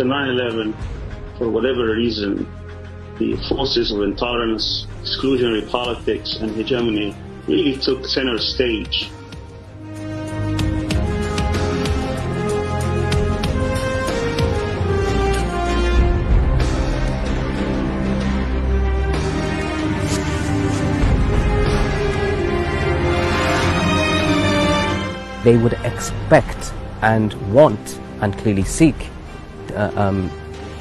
9/11, for whatever reason, the forces of intolerance, exclusionary politics, and hegemony really took center stage. They would expect and want and clearly seek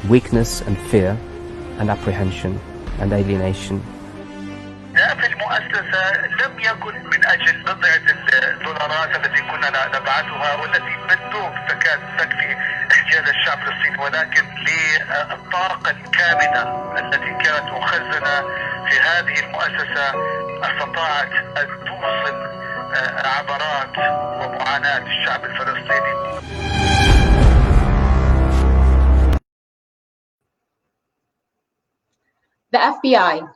weakness and fear and apprehension and alienation. في المؤسسة لم يكن من أجل بضعة الدولارات التي كنا نبعثها والتي بالدوب تكاد تكفي احتياج الشعب الفلسطيني، ولكن للطاقة الكامنة التي كانت مخزنة في هذه المؤسسة استطاعت أن توصل عبرات ومعاناة الشعب الفلسطيني. The FBI,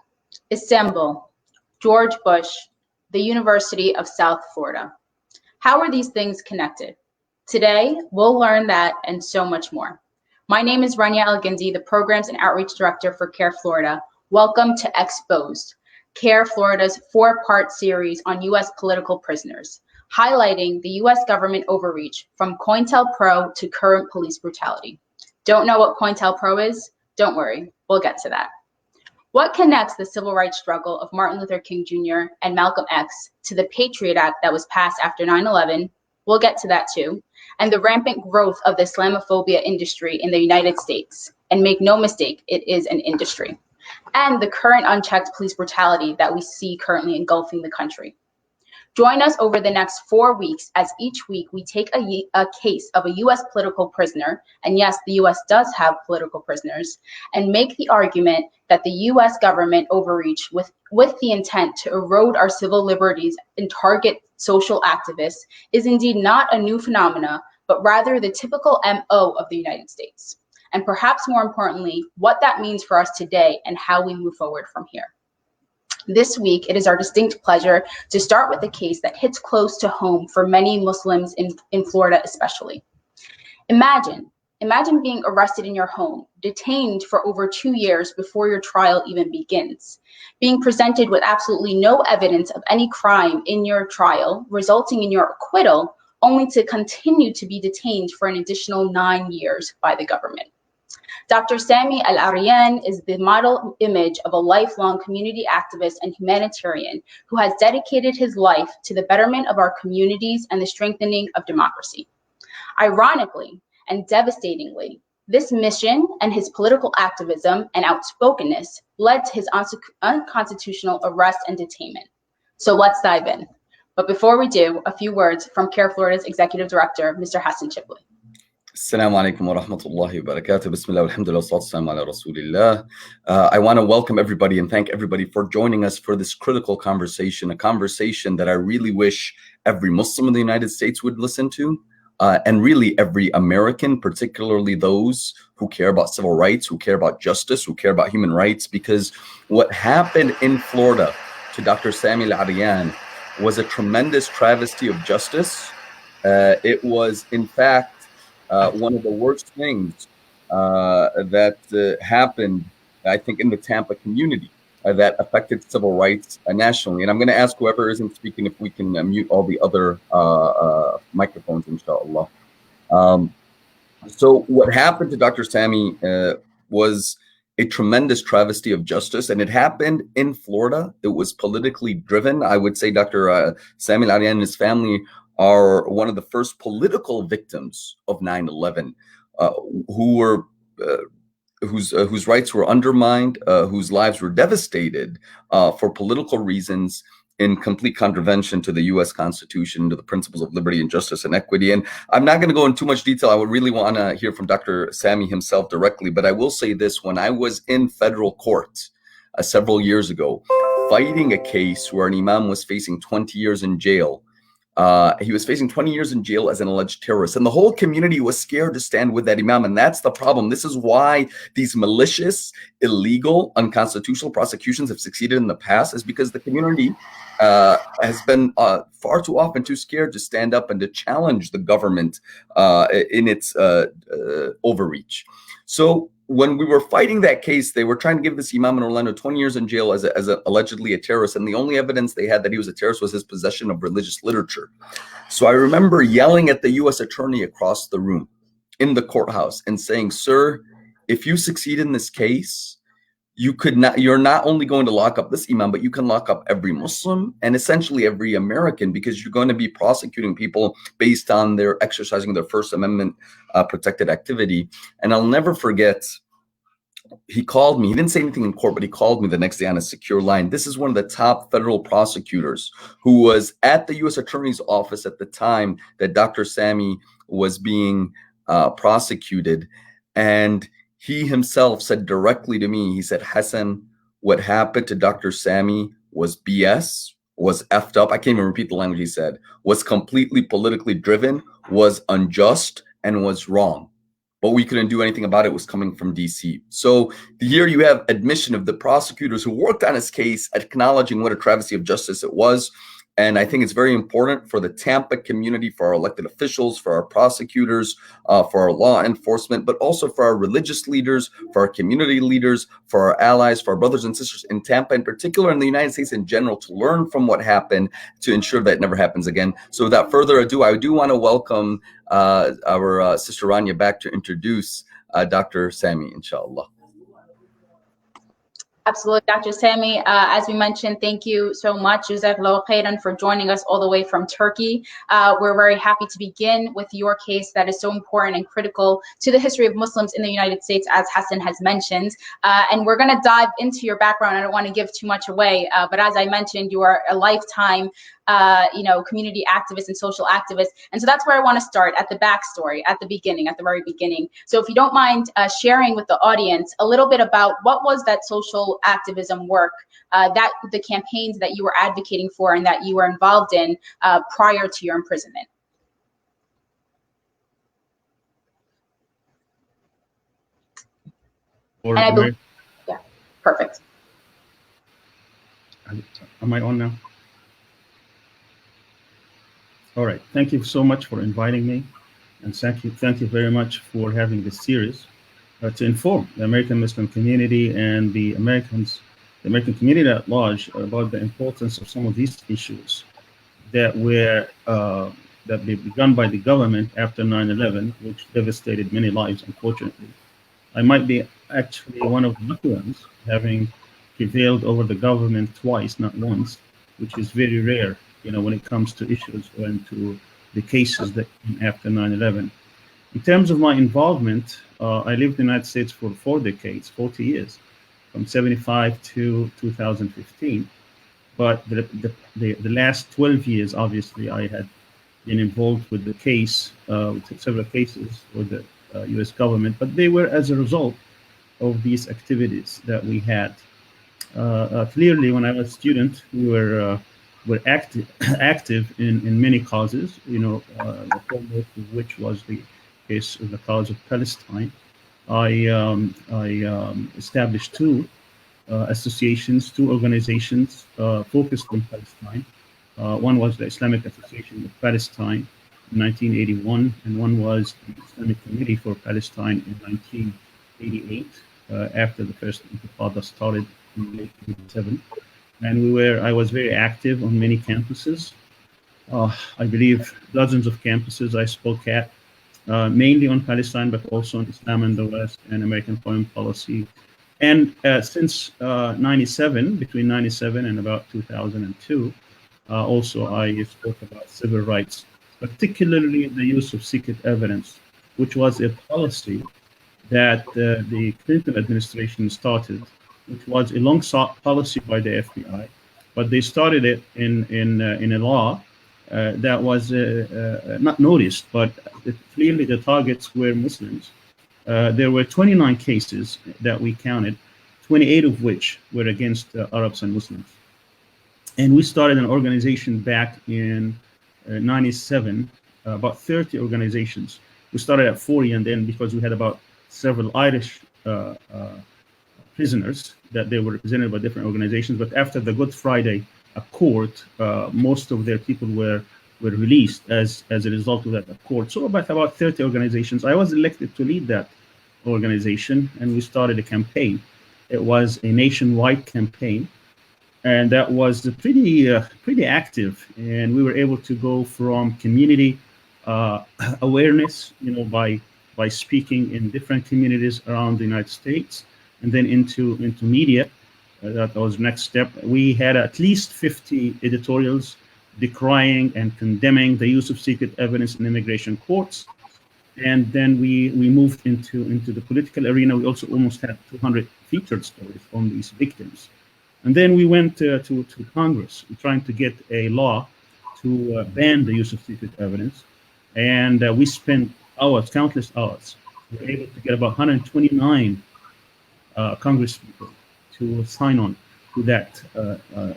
Istanbul, George Bush, the University of South Florida. How are these things connected? Today, we'll learn that and so much more. My name is Rania El-Ginzi, the Programs and Outreach Director for CAIR Florida. Welcome to Exposed, CAIR Florida's 4-part series on U.S. political prisoners, highlighting the U.S. government overreach from COINTELPRO to current police brutality. Don't know what COINTELPRO is? Don't worry, we'll get to that. What connects the civil rights struggle of Martin Luther King Jr. and Malcolm X to the Patriot Act that was passed after 9/11? We'll get to that too. And the rampant growth of the Islamophobia industry in the United States. And make no mistake, it is an industry. And the current unchecked police brutality that we see currently engulfing the country. Join us over the next 4 weeks as each week we take a case of a U.S. political prisoner, and yes, the U.S. does have political prisoners, and make the argument that the U.S. government overreach with the intent to erode our civil liberties and target social activists is indeed not a new phenomena, but rather the typical MO of the United States. And perhaps more importantly, what that means for us today and how we move forward from here. This week, it is our distinct pleasure to start with a case that hits close to home for many Muslims in Florida especially. Imagine being arrested in your home, detained for over 2 years before your trial even begins, being presented with absolutely no evidence of any crime in your trial, resulting in your acquittal, only to continue to be detained for an additional 9 years by the government. Dr. Sami Al-Arian is the model image of a lifelong community activist and humanitarian who has dedicated his life to the betterment of our communities and the strengthening of democracy. Ironically and devastatingly, this mission and his political activism and outspokenness led to his unconstitutional arrest and detainment. So let's dive in. But before we do, a few words from CAIR Florida's Executive Director, Mr. Hassan Chipley. Assalamu alaikum wa rahmatullahi wa barakatuh. Bismillah, alhamdulillah, salatu ala rasulillah. I want to welcome everybody and thank everybody for joining us for this critical conversation, a conversation that I really wish every Muslim in the United States would listen to, and really every American, particularly those who care about civil rights, who care about justice, who care about human rights, because what happened in Florida to Dr. Sami Al-Arian was a tremendous travesty of justice. It was, in fact, one of the worst things that happened, I think, in the Tampa community that affected civil rights nationally. And I'm going to ask whoever isn't speaking if we can mute all the other microphones, inshallah. So what happened to Dr. Sami was a tremendous travesty of justice, and it happened in Florida. It was politically driven. I would say Dr. Sami Al-Arian and his family are one of the first political victims of 9/11, whose rights were undermined, whose lives were devastated for political reasons, in complete contravention to the U.S. Constitution, to the principles of liberty and justice and equity. And I'm not going to go into too much detail. I would really want to hear from Dr. Sami himself directly, but I will say this: when I was in federal court several years ago, fighting a case where an imam was facing 20 years in jail He was facing 20 years in jail as an alleged terrorist, and the whole community was scared to stand with that imam. And that's the problem. This is why these malicious, illegal, unconstitutional prosecutions have succeeded in the past, is because the community has been far too often too scared to stand up and to challenge the government in its overreach. So when we were fighting that case, they were trying to give this imam in Orlando 20 years in jail as allegedly a terrorist, and the only evidence they had that he was a terrorist was his possession of religious literature. So I remember yelling at the U.S. attorney across the room in the courthouse and saying, "Sir, if you succeed in this case, you're not only going to lock up this imam, but you can lock up every Muslim and essentially every American, because you're going to be prosecuting people based on their exercising their First Amendment protected activity." And I'll never forget, he called me. He didn't say anything in court, but he called me the next day on a secure line. This is one of the top federal prosecutors who was at the U.S. Attorney's Office at the time that Dr. Sami was being prosecuted. And he himself said directly to me, he said, "Hassan, what happened to Dr. Sami was BS, was effed up." I can't even repeat the language he said. "Was completely politically driven, was unjust, and was wrong. But we couldn't do anything about it. It was coming from DC." So here you have admission of the prosecutors who worked on his case, acknowledging what a travesty of justice it was. And I think it's very important for the Tampa community, for our elected officials, for our prosecutors, for our law enforcement, but also for our religious leaders, for our community leaders, for our allies, for our brothers and sisters in Tampa in particular, and the United States in general, to learn from what happened to ensure that it never happens again. So without further ado, I do want to welcome our sister Rania back to introduce Dr. Sami, inshallah. Absolutely, Dr. Sami. As we mentioned, thank you so much, Jazakallah khairan, for joining us all the way from Turkey. We're very happy to begin with your case that is so important and critical to the history of Muslims in the United States, as Hassan has mentioned. And we're going to dive into your background. I don't want to give too much away, but as I mentioned, you are a lifetime community activist and social activist. And so that's where I want to start, at the backstory, at the beginning, at the very beginning. So if you don't mind sharing with the audience a little bit about what was that social activism work, that the campaigns that you were advocating for and that you were involved in prior to your imprisonment. And I believe, yeah, perfect. Am I on now? All right, thank you so much for inviting me, and thank you very much for having this series to inform the American Muslim community and the American community at large about the importance of some of these issues that were begun by the government after 9/11, which devastated many lives, unfortunately. I might be actually one of the lucky ones, having prevailed over the government twice, not once, which is very rare, when it comes to issues and to the cases that came after 9/11. In terms of my involvement, I lived in the United States for 4 decades, 40 years, from 75 to 2015. But the last 12 years, obviously, I had been involved with the case, with several cases with the U.S. government, but they were as a result of these activities that we had. Clearly, when I was a student, we were active in many causes, the foremost of which was the case of the cause of Palestine. I established 2 associations, 2 organizations focused on Palestine. One was the Islamic Association of Palestine in 1981, and one was the Islamic Committee for Palestine in 1988, after the first Intifada started in late 1987. And I was very active on many campuses. I believe dozens of campuses I spoke at, mainly on Palestine, but also on Islam and the West and American foreign policy. And since 97, between 97 and about 2002, also I spoke about civil rights, particularly the use of secret evidence, which was a policy that the Clinton administration started, which was a long-sought policy by the FBI, but they started it in a law that was not noticed, but clearly the targets were Muslims. There were 29 cases that we counted, 28 of which were against Arabs and Muslims. And we started an organization back in 97, about 30 organizations. We started at 40, and then because we had about several Irish prisoners that they were represented by different organizations, but after the Good Friday Accord, most of their people were released as a result of that accord. So about 30 organizations. I was elected to lead that organization, and we started a campaign. It was a nationwide campaign, and that was pretty active. And we were able to go from community awareness, by speaking in different communities around the United States, and then into media. That was the next step. We had at least 50 editorials decrying and condemning the use of secret evidence in immigration courts. And then we moved into the political arena. We also almost had 200 featured stories on these victims. And then we went to Congress, trying to get a law to ban the use of secret evidence. And we spent hours, countless hours. We were able to get about 129 congresspeople to sign on to that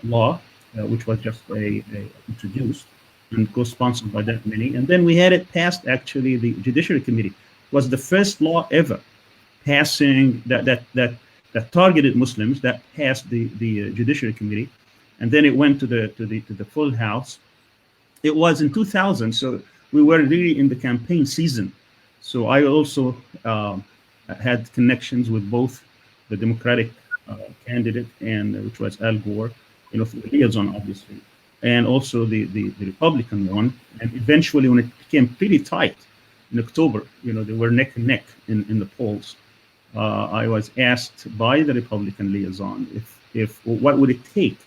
law, which was just introduced and co-sponsored by that many. And then we had it passed, actually, the Judiciary Committee. It was the first law ever passing that targeted Muslims, that passed the Judiciary Committee. And then it went to the full House. It was in 2000, so we were really in the campaign season. So I also had connections with both the Democratic candidate, and which was Al Gore, through the liaison, obviously, and also the Republican one. And eventually, when it became pretty tight in October, they were neck and neck in the polls. I was asked by the Republican liaison if what would it take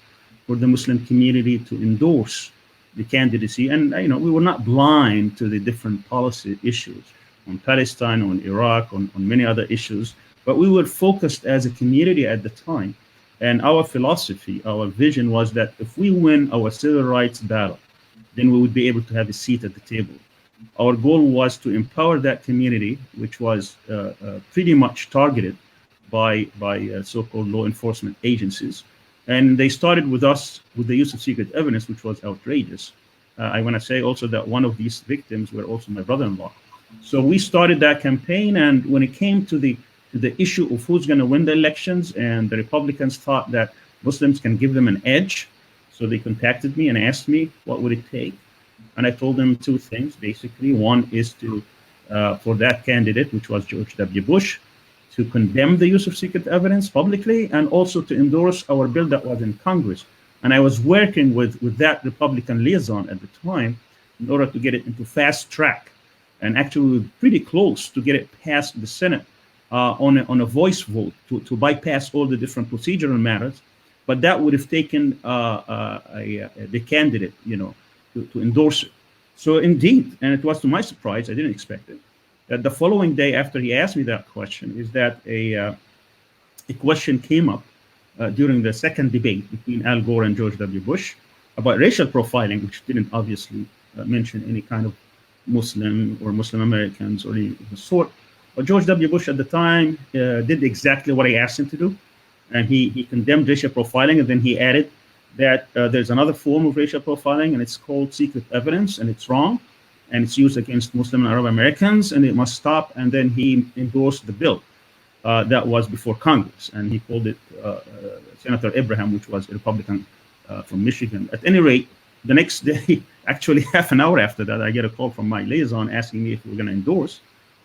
for the Muslim community to endorse the candidacy. And we were not blind to the different policy issues on Palestine, on Iraq, on many other issues, but we were focused as a community at the time. And our philosophy, our vision was that if we win our civil rights battle, then we would be able to have a seat at the table. Our goal was to empower that community, which was pretty much targeted by so-called law enforcement agencies. And they started with us with the use of secret evidence, which was outrageous. I want to say also that one of these victims were also my brother-in-law. So we started that campaign, and when it came to the issue of who's going to win the elections, and the Republicans thought that Muslims can give them an edge, so they contacted me and asked me what would it take. And I told them two things, basically. One is to, for that candidate, which was George W. Bush, to condemn the use of secret evidence publicly, and also to endorse our bill that was in Congress. And I was working with that Republican liaison at the time in order to get it into fast track. And actually, we were pretty close to get it past the Senate on a voice vote to bypass all the different procedural matters. But that would have taken the candidate, to endorse it. So indeed, and it was to my surprise, I didn't expect it, that the following day after he asked me that question, is that a question came up during the second debate between Al Gore and George W. Bush about racial profiling, which didn't obviously mention any kind of Muslim or Muslim Americans or any of the sort. But George W. Bush at the time did exactly what I asked him to do. And he condemned racial profiling, and then he added that there's another form of racial profiling, and it's called secret evidence, and it's wrong, and it's used against Muslim and Arab Americans, and it must stop. And then he endorsed the bill that was before Congress, and he called it Senator Abraham, which was a Republican from Michigan. At any rate, the next day, actually half an hour after that, I get a call from my liaison asking me if we were going to endorse.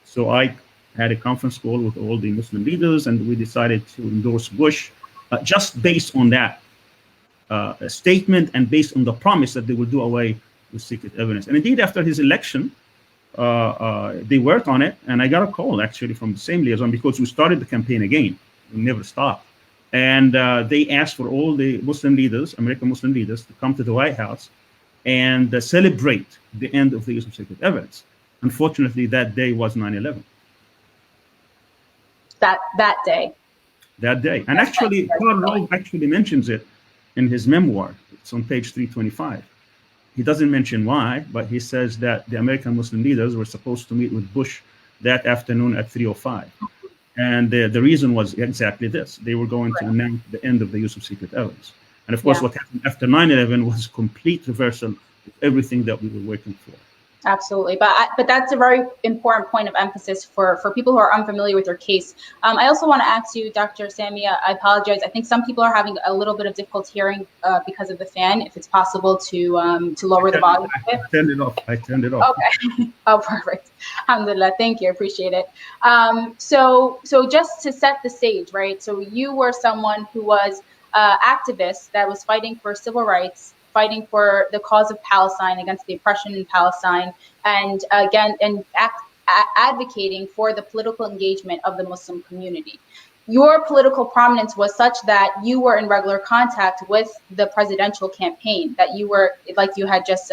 So I had a conference call with all the Muslim leaders, and we decided to endorse Bush just based on that statement and based on the promise that they would do away with secret evidence. And indeed, after his election, they worked on it, and I got a call actually from the same liaison, because we started the campaign again. We never stopped. And they asked for all the Muslim leaders, American Muslim leaders, to come to the White House and celebrate the end of the use of secret evidence. Unfortunately, that day was 9/11. That day. That day. And actually, Karl Rove actually mentions it in his memoir. It's on page 325. He doesn't mention why, but he says that the American Muslim leaders were supposed to meet with Bush that afternoon at 3:05. And the reason was exactly this. They were going to announce the end of the use of secret evidence. And of course, what happened after 9/11 was complete reversal everything that we were working for. Absolutely, but that's a very important point of emphasis for people who are unfamiliar with your case. I also want to ask you, Dr. Sami, I apologize. I think some people are having a little bit of difficulty hearing because of the fan. If it's possible to lower the volume. I turned it off. I turned it off. Okay. Oh, perfect. Alhamdulillah. Thank you. Appreciate it. So just to set the stage, right? So you were someone who was activist that was fighting for civil rights, fighting for the cause of Palestine, against the oppression in Palestine, and advocating for the political engagement of the Muslim community. Your political prominence was such that you were in regular contact with the presidential campaign, that you were, like you had just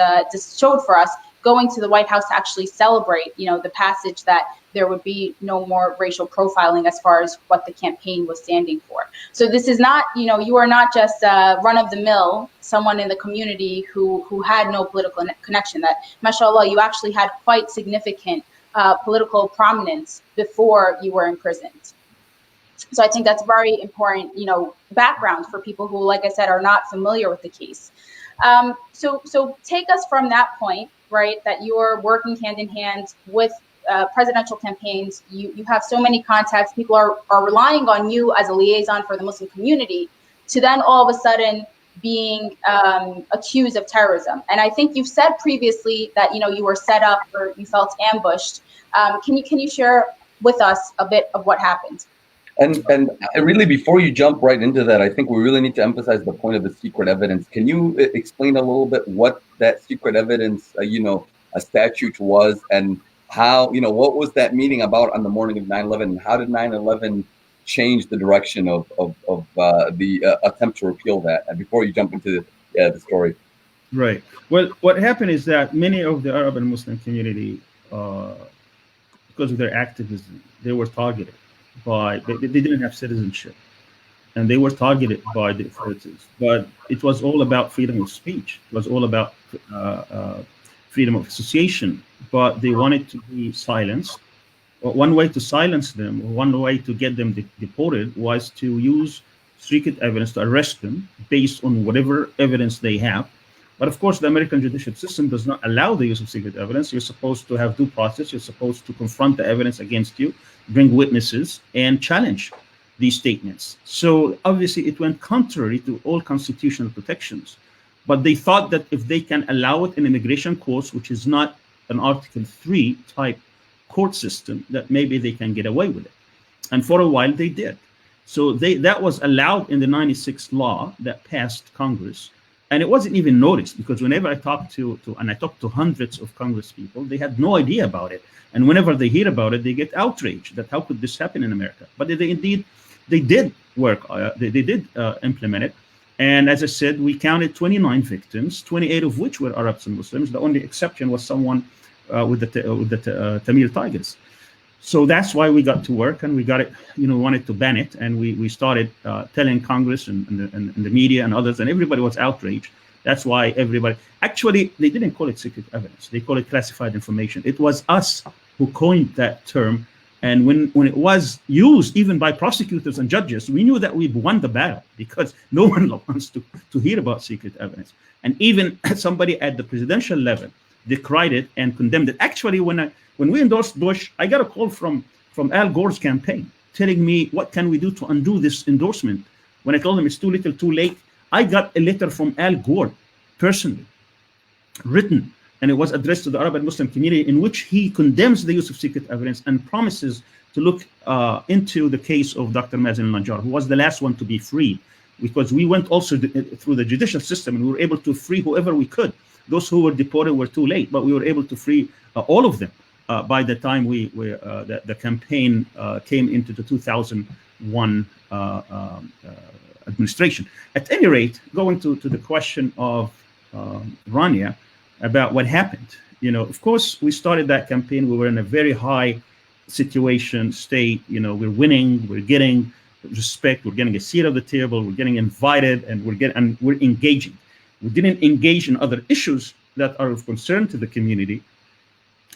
showed for us, going to the White House to actually celebrate, the passage that there would be no more racial profiling as far as what the campaign was standing for. So this is not, you are not just run-of-the-mill, someone in the community who had no political connection. That, mashallah, you actually had quite significant political prominence before you were imprisoned. So I think that's very important, background for people who, like I said, are not familiar with the case. So take us from that point, right, that you're working hand in hand with presidential campaigns. You have so many contacts. People are relying on you as a liaison for the Muslim community to then all of a sudden being accused of terrorism. And I think you've said previously that, you were set up or you felt ambushed. Can you share with us a bit of what happened? And really, before you jump right into that, I think we really need to emphasize the point of the secret evidence. Can you explain a little bit what that secret evidence, a statute was, and how, what was that meeting about on the morning of 9/11, and how did 9/11 change the direction of the attempt to repeal that? And before you jump into the story. Right. Well, what happened is that many of the Arab and Muslim community, because of their activism, they were targeted by, they didn't have citizenship, and they were targeted by the authorities. But it was all about freedom of speech. It was all about freedom of association, but they wanted to be silenced. One way to silence them, one way to get them deported, was to use secret evidence to arrest them based on whatever evidence they have. But of course, the American judicial system does not allow the use of secret evidence. You're supposed to have due process. You're supposed to confront the evidence against you, bring witnesses, and challenge these statements. So obviously, it went contrary to all constitutional protections. But they thought that if they can allow it in immigration courts, which is not an Article 3 type court system, that maybe they can get away with it. And for a while, they did. So that was allowed in the '96 law that passed Congress. And it wasn't even noticed, because whenever I talked to hundreds of Congress people, they had no idea about it. And whenever they hear about it, they get outraged that how could this happen in America? But they did work, they did implement it. And as I said, we counted 29 victims, 28 of which were Arabs and Muslims. The only exception was someone with the Tamil Tigers. So that's why we got to work, and we got it, wanted to ban it. And we started telling Congress and the media and others, and everybody was outraged. That's why everybody, actually, they didn't call it secret evidence. They call it classified information. It was us who coined that term. And when it was used, even by prosecutors and judges, we knew that we'd won the battle, because no one wants to hear about secret evidence. And even somebody at the presidential level decried it and condemned it. Actually, when we endorsed Bush, I got a call from Al Gore's campaign telling me, what can we do to undo this endorsement? When I told him it's too little, too late, I got a letter from Al Gore personally, written, and it was addressed to the Arab and Muslim community, in which he condemns the use of secret evidence and promises to look into the case of Dr. Mazen al-Najjar, who was the last one to be freed, because we went also through the judicial system, and we were able to free whoever we could. Those who were deported were too late, but we were able to free all of them by the time the campaign came into the 2001 administration. At any rate, going to the question of Rania about what happened, of course, we started that campaign. We were in a very high situation state. We're winning, we're getting respect, we're getting a seat at the table, we're getting invited, and we're engaging. We didn't engage in other issues that are of concern to the community,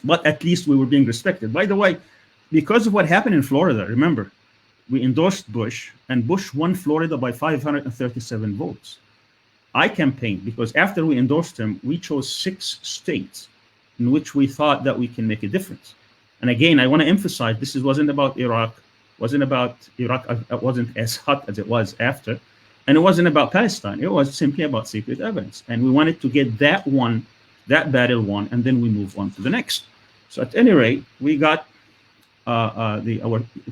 but at least we were being respected. By the way, because of what happened in Florida, remember, we endorsed Bush, and Bush won Florida by 537 votes. I campaigned because after we endorsed him, we chose 6 states in which we thought that we can make a difference. And again, I want to emphasize this wasn't about Iraq, wasn't as hot as it was after, and it wasn't about Palestine. It was simply about secret evidence. And we wanted to get that battle won, and then we move on to the next. So at any rate, we got our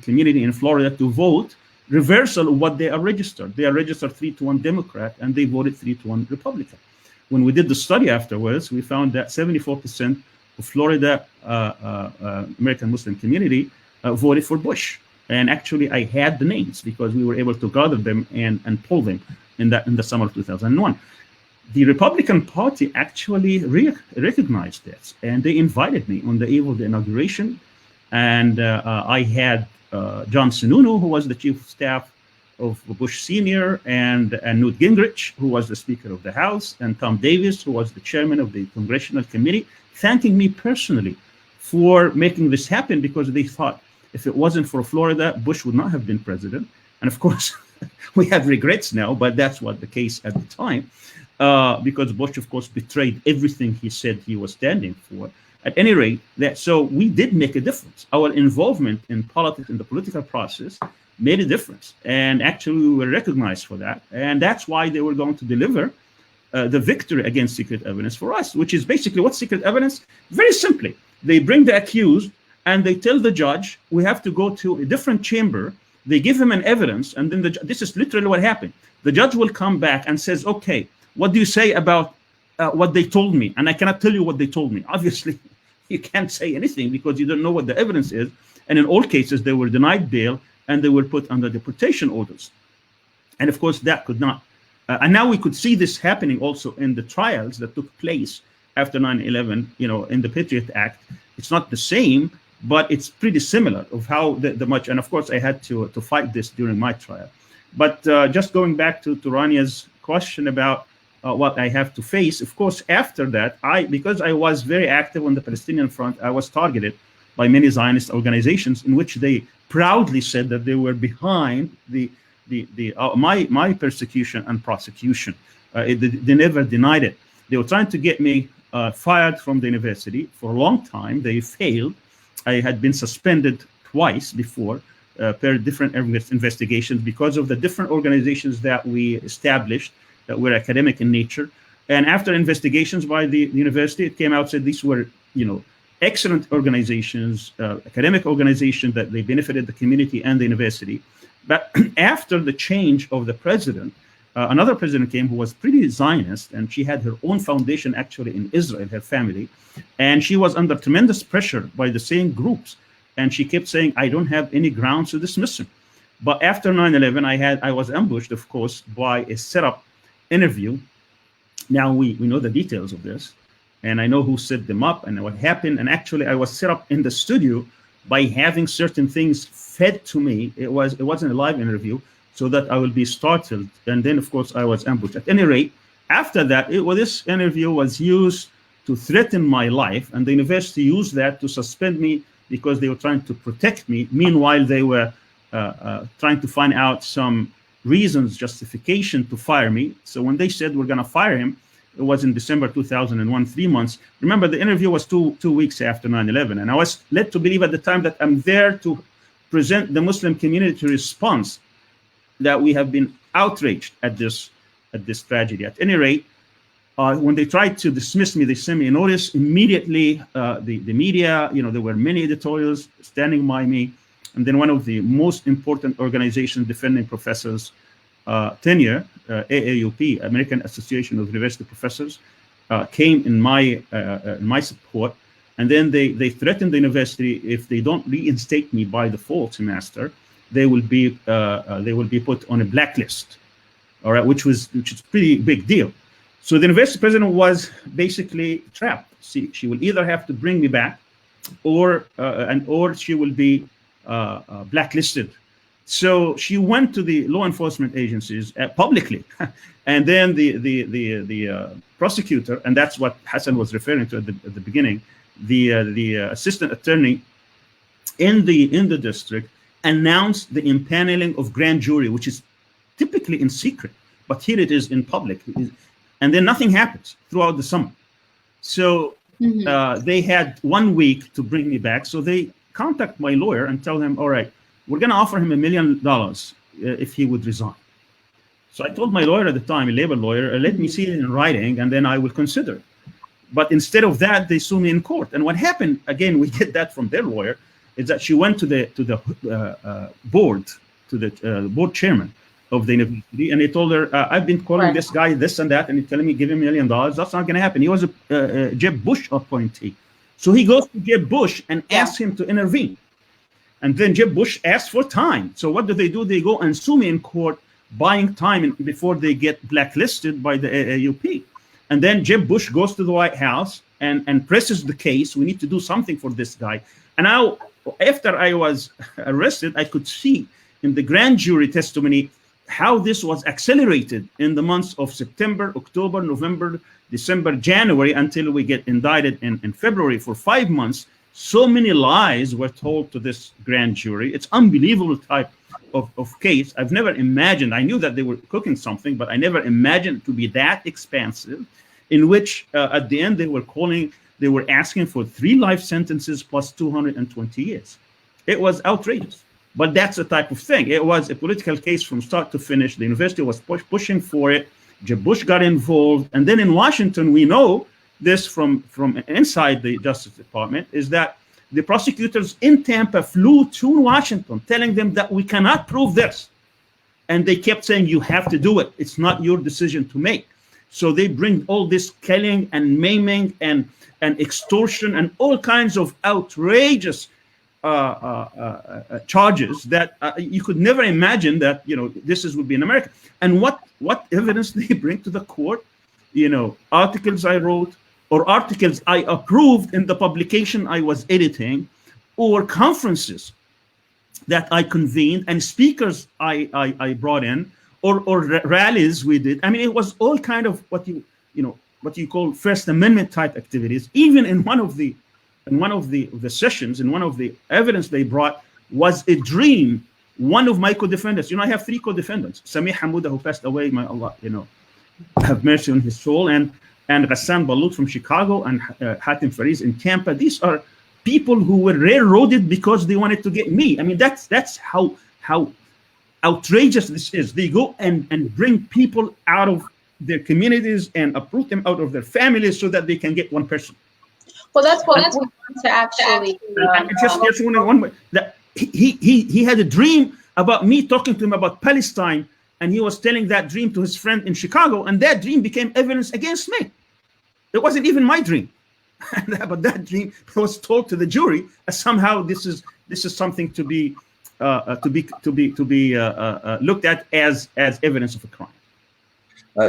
community in Florida to vote reversal of what they are registered. They are registered 3-1 Democrat, and they voted 3-1 Republican. When we did the study afterwards, we found that 74% of Florida American Muslim community voted for Bush. And actually, I had the names because we were able to gather them and pull them in the summer of 2001. The Republican Party actually recognized this, and they invited me on the eve of the inauguration. And I had John Sununu, who was the chief of staff of Bush Sr., and Newt Gingrich, who was the Speaker of the House, and Tom Davis, who was the chairman of the Congressional Committee, thanking me personally for making this happen, because they thought if it wasn't for Florida, Bush would not have been president. And of course, we have regrets now, but that's what the case at the time, because Bush, of course, betrayed everything he said he was standing for. At any rate, so we did make a difference. Our involvement in politics, in the political process, made a difference. And actually, we were recognized for that. And that's why they were going to deliver the victory against secret evidence for us, which is basically what's secret evidence? Very simply, they bring the accused and they tell the judge, we have to go to a different chamber. They give him an evidence, and then this is literally what happened. The judge will come back and says, okay, what do you say about what they told me? And I cannot tell you what they told me. Obviously, you can't say anything because you don't know what the evidence is. And in all cases, they were denied bail and they were put under deportation orders. And of course, that could not. And now we could see this happening also in the trials that took place after 9/11, in the Patriot Act. It's not the same, but it's pretty similar of how the much. And of course, I had to fight this during my trial. But just going back to Rania's question about what I have to face, of course, after that, because I was very active on the Palestinian front, I was targeted by many Zionist organizations in which they proudly said that they were behind my persecution and prosecution. They never denied it. They were trying to get me fired from the university for a long time. They failed. I had been suspended twice before per different investigations because of the different organizations that we established that were academic in nature. And after investigations by the university, it came out said these were, excellent organizations, academic organizations, that they benefited the community and the university. But after the change of the president, another president came who was pretty Zionist, and she had her own foundation actually in Israel, her family. And she was under tremendous pressure by the same groups. And she kept saying, I don't have any grounds to dismiss him. But after 9/11, I was ambushed, of course, by a setup interview. Now we know the details of this, and I know who set them up and what happened. And actually, I was set up in the studio by having certain things fed to me. It wasn't a live interview, so that I will be startled. And then, of course, I was ambushed. At any rate, after that, this interview was used to threaten my life, and the university used that to suspend me because they were trying to protect me. Meanwhile, they were trying to find out some reasons, justification to fire me. So when they said we're going to fire him, it was in December 2001, 3 months. Remember, the interview was two weeks after 9/11, and I was led to believe at the time that I'm there to present the Muslim community response, that we have been outraged at this tragedy. At any rate, when they tried to dismiss me, they sent me a notice immediately. The media, there were many editorials standing by me. And then one of the most important organizations defending professors' tenure, AAUP, American Association of University Professors, came in my support. And then they threatened the university, if they don't reinstate me by the fall semester, they will be put on a blacklist. All right, which is pretty big deal. So the university president was basically trapped. She will either have to bring me back, or she will be blacklisted. So she went to the law enforcement agencies publicly, and then the prosecutor, and that's what Hassan was referring to at the beginning, the assistant attorney in the district announced the impaneling of grand jury, which is typically in secret, but here it is in public. and then nothing happens throughout the summer. So they had 1 week to bring me back. So they contact my lawyer and tell him, all right, we're going to offer him $1 million if he would resign. So I told my lawyer at the time, a labor lawyer, let me see it in writing, and then I will consider it. But instead of that, they sue me in court. And what happened, again, we get that from their lawyer, is that she went to the board, to the board chairman of the university, and they told her, I've been calling this guy this and that, and he's telling me give him $1 million. That's not going to happen. He was a Jeb Bush appointee. So he goes to Jeb Bush and asks him to intervene. And then Jeb Bush asks for time. So what do? They go and sue me in court, buying time before they get blacklisted by the AAUP. And then Jeb Bush goes to the White House and presses the case. We need to do something for this guy. And now, after I was arrested, I could see in the grand jury testimony how this was accelerated in the months of September, October, November, December, January, until we get indicted in February. For 5 months, so many lies were told to this grand jury. It's unbelievable type of case. I've never imagined. I knew that they were cooking something, but I never imagined it to be that expansive, in which at the end they were asking for 3 life sentences plus 220 years. It was outrageous. But that's the type of thing. It was a political case from start to finish. The university was pushing for it. Jeb Bush got involved. And then in Washington, we know this from inside the Justice Department, is that the prosecutors in Tampa flew to Washington telling them that we cannot prove this. And they kept saying, you have to do it. It's not your decision to make. So they bring all this killing and maiming and extortion and all kinds of outrageous charges that you could never imagine that, this would be in America. And what evidence they bring to the court? Articles I wrote, or articles I approved in the publication I was editing, or conferences that I convened and speakers I brought in, or rallies we did. I mean, it was all kind of what you call First Amendment type activities. Even in one of the sessions, in one of the evidence they brought, was a dream. One of my co-defendants, I have 3 co-defendants: Sami Hamouda, who passed away, may Allah, have mercy on his soul, and Ghassan Balut from Chicago, and Hatim Fariz in Tampa. These are people who were railroaded because they wanted to get me. I mean, that's how outrageous this is. They go and bring people out of their communities and uproot them out of their families so that they can get one person. Well, that's what we want to actually. Just one way. That he had a dream about me talking to him about Palestine, and he was telling that dream to his friend in Chicago, and that dream became evidence against me. It wasn't even my dream, but that dream was told to the jury as somehow this is something to be looked at as evidence of a crime.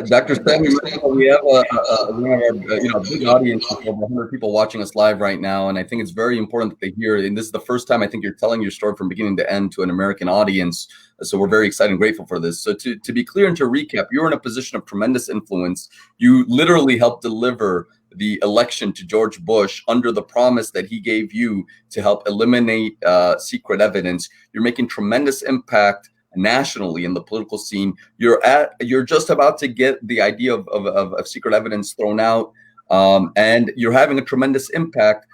Dr. Sami, we have a big audience of over 100 people watching us live right now, and I think it's very important that they hear. And this is the first time I think you're telling your story from beginning to end to an American audience. So we're very excited and grateful for this. So to be clear and to recap, you're in a position of tremendous influence. You literally helped deliver the election to George Bush under the promise that he gave you to help eliminate secret evidence. You're making tremendous impact nationally in the political scene. You're just about to get the idea of secret evidence thrown out, and you're having a tremendous impact.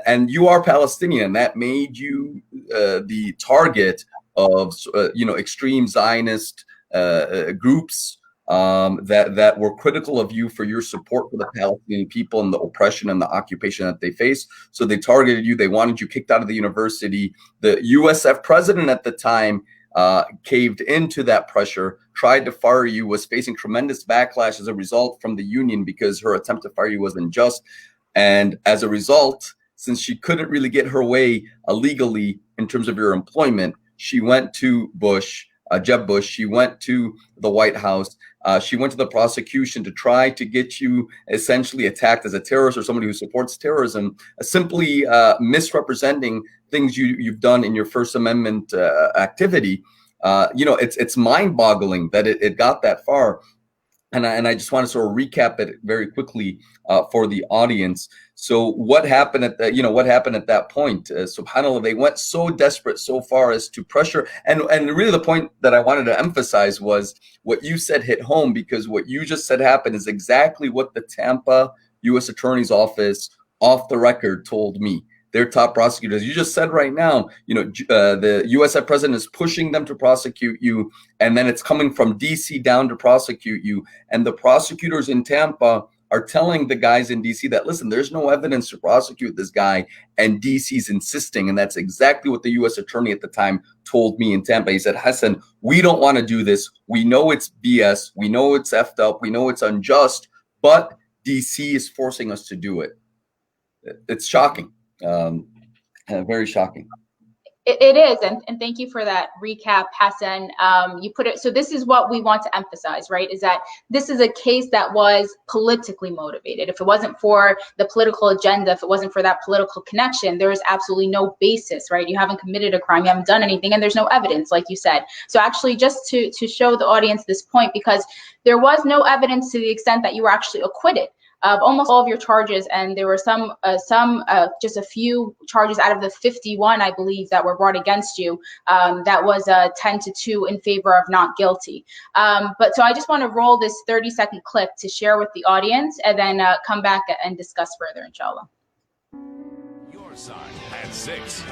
And you are Palestinian. That made you the target of extreme Zionist groups that were critical of you for your support for the Palestinian people and the oppression and the occupation that they face. So they targeted you. They wanted you kicked out of the university. The USF president at the time caved into that pressure, tried to fire you, was facing tremendous backlash as a result from the union because her attempt to fire you was unjust. And as a result, since she couldn't really get her way legally in terms of your employment, she went to Jeb Bush. She went to the White House. She went to the prosecution to try to get you essentially attacked as a terrorist or somebody who supports terrorism, simply misrepresenting things you've done in your First Amendment activity. It's mind-boggling that it got that far. and I just want to sort of recap it very quickly for the audience. So what happened at that, what happened at that point? SubhanAllah, they went so desperate so far as to pressure. And really the point that I wanted to emphasize was what you said hit home, because what you just said happened is exactly what the Tampa U.S. Attorney's Office off the record told me. Their top prosecutors. You just said right now, the U.S. president is pushing them to prosecute you, and then it's coming from D.C. down to prosecute you. And the prosecutors in Tampa are telling the guys in D.C. that, listen, there's no evidence to prosecute this guy, and D.C.'s insisting. And that's exactly what the U.S. attorney at the time told me in Tampa. He said, Hassan, we don't want to do this. We know it's BS. We know it's effed up. We know it's unjust, but D.C. is forcing us to do it. It's shocking. Very shocking. It is, and thank you for that recap, Hassan. You put it, so this is what we want to emphasize, right? Is that this is a case that was politically motivated. If it wasn't for the political agenda, if it wasn't for that political connection, there is absolutely no basis, right? You haven't committed a crime, you haven't done anything, and there's no evidence, like you said. So actually, just to show the audience this point, because there was no evidence to the extent that you were actually acquitted of almost all of your charges, and there were some just a few charges out of the 51, I believe, that were brought against you. That was 10-2 in favor of not guilty. But so I just want to roll this 30-second clip to share with the audience, and then come back and discuss further, inshallah. Your side at 6.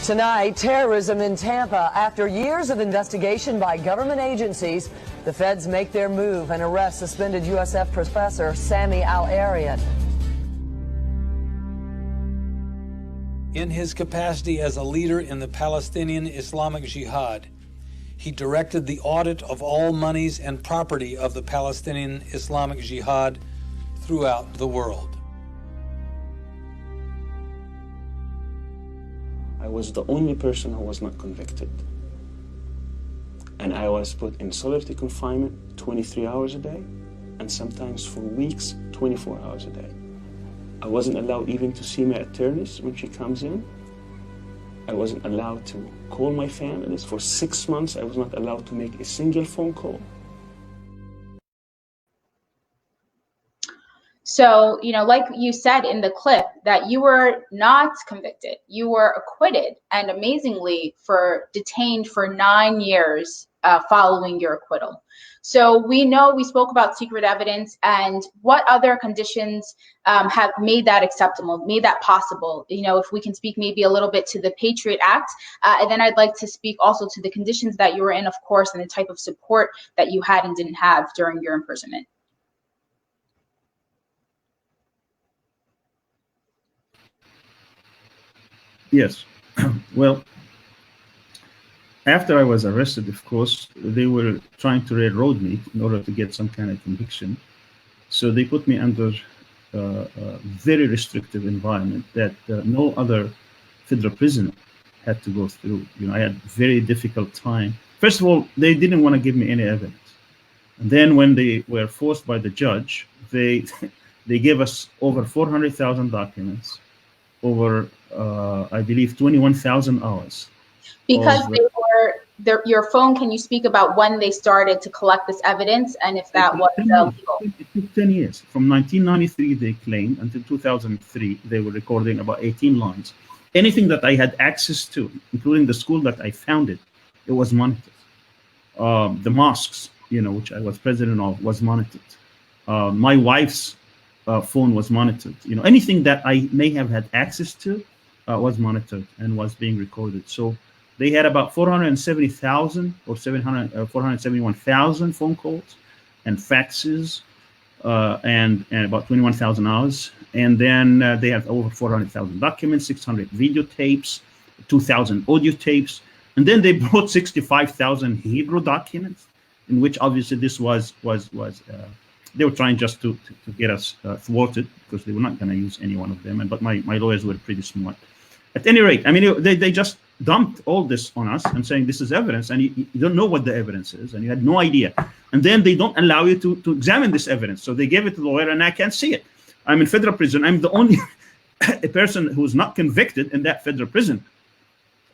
Tonight, terrorism in Tampa. After years of investigation by government agencies, the feds make their move and arrest suspended USF professor Sami Al-Arian. In his capacity as a leader in the Palestinian Islamic Jihad, he directed the audit of all monies and property of the Palestinian Islamic Jihad throughout the world. I was the only person who was not convicted. And I was put in solitary confinement 23 hours a day, and sometimes for weeks, 24 hours a day. I wasn't allowed even to see my attorneys when she comes in. I wasn't allowed to call my families. For 6 months, I was not allowed to make a single phone call. So, like you said in the clip, that you were not convicted, you were acquitted, and amazingly detained for 9 years following your acquittal. So we spoke about secret evidence, and what other conditions have made that acceptable, made that possible. If we can speak maybe a little bit to the Patriot Act, and then I'd like to speak also to the conditions that you were in, of course, and the type of support that you had and didn't have during your imprisonment. Yes. Well, after I was arrested, of course, they were trying to railroad me in order to get some kind of conviction. So they put me under a very restrictive environment that no other federal prisoner had to go through. I had a very difficult time. First of all, they didn't want to give me any evidence. And then when they were forced by the judge, they gave us over 400,000 documents, over I believe 21,000 hours. Because your phone, can you speak about when they started to collect this evidence and if that was legal? It took 10 years. From 1993, they claimed, until 2003, they were recording about 18 lines. Anything that I had access to, including the school that I founded, it was monitored. The mosques, which I was president of, was monitored. My wife's phone was monitored. Anything that I may have had access to was monitored and was being recorded. So they had about 470,000 or 471,000 phone calls and faxes and about 21,000 hours. And then they have over 400,000 documents, 600 videotapes, 2,000 audio tapes. And then they brought 65,000 Hebrew documents, in which obviously this was they were trying just to get us thwarted, because they were not going to use any one of them. But my lawyers were pretty smart. At any rate, I mean, they just dumped all this on us and saying this is evidence, and you don't know what the evidence is, and you had no idea. And then they don't allow you to examine this evidence. So they gave it to the lawyer, and I can't see it. I'm in federal prison. I'm the only person who's not convicted in that federal prison,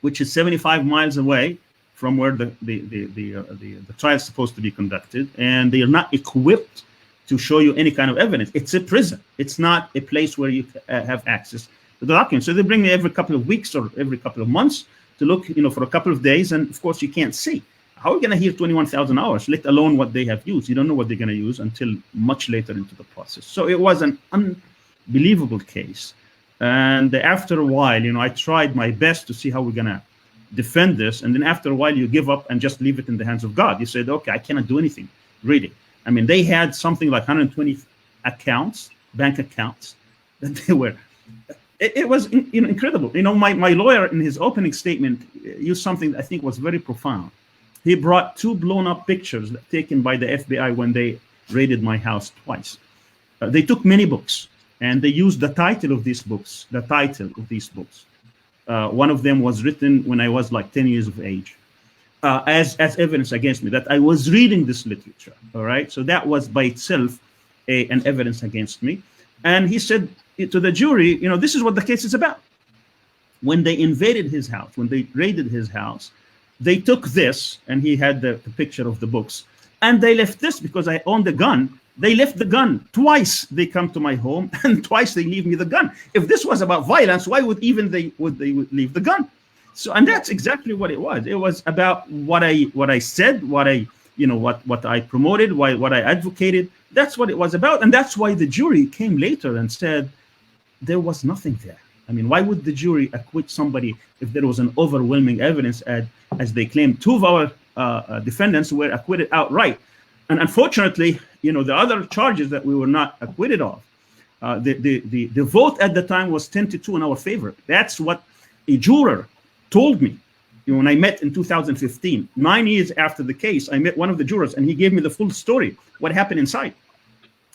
which is 75 miles away from where the trial is supposed to be conducted, and they are not equipped to show you any kind of evidence. It's a prison. It's not a place where you have access to the documents. So they bring me every couple of weeks or every couple of months to look, for a couple of days, and of course you can't see. How are we going to hear 21,000 hours, let alone what they have used? You don't know what they're going to use until much later into the process. So it was an unbelievable case. And after a while, I tried my best to see how we're going to defend this. And then after a while, you give up and just leave it in the hands of God. You said, okay, I cannot do anything, really. I mean, they had something like 120 accounts, bank accounts, that they were. It was incredible. My lawyer in his opening statement used something that I think was very profound. He brought 2 blown-up pictures taken by the FBI when they raided my house twice. They took many books, and they used the title of these books. One of them was written when I was like 10 years of age, as evidence against me, that I was reading this literature, all right? So that was by itself an evidence against me. And he said to the jury, this is what the case is about. When they invaded his house, when they raided his house, they took this, and he had the picture of the books, and they left this because I owned the gun. They left the gun. Twice they come to my home, and twice they leave me the gun. If this was about violence, why would they leave the gun? So, and that's exactly what it was. It was about what I said, what I promoted, what I advocated. That's what it was about, and that's why the jury came later and said there was nothing there. I mean, why would the jury acquit somebody if there was an overwhelming evidence, as they claimed? 2 of our defendants were acquitted outright. And unfortunately, the other charges that we were not acquitted of, the vote at the time was 10-2 in our favor. That's what a juror told me. When I met in 2015, 9 years after the case, I met one of the jurors, and he gave me the full story, what happened inside.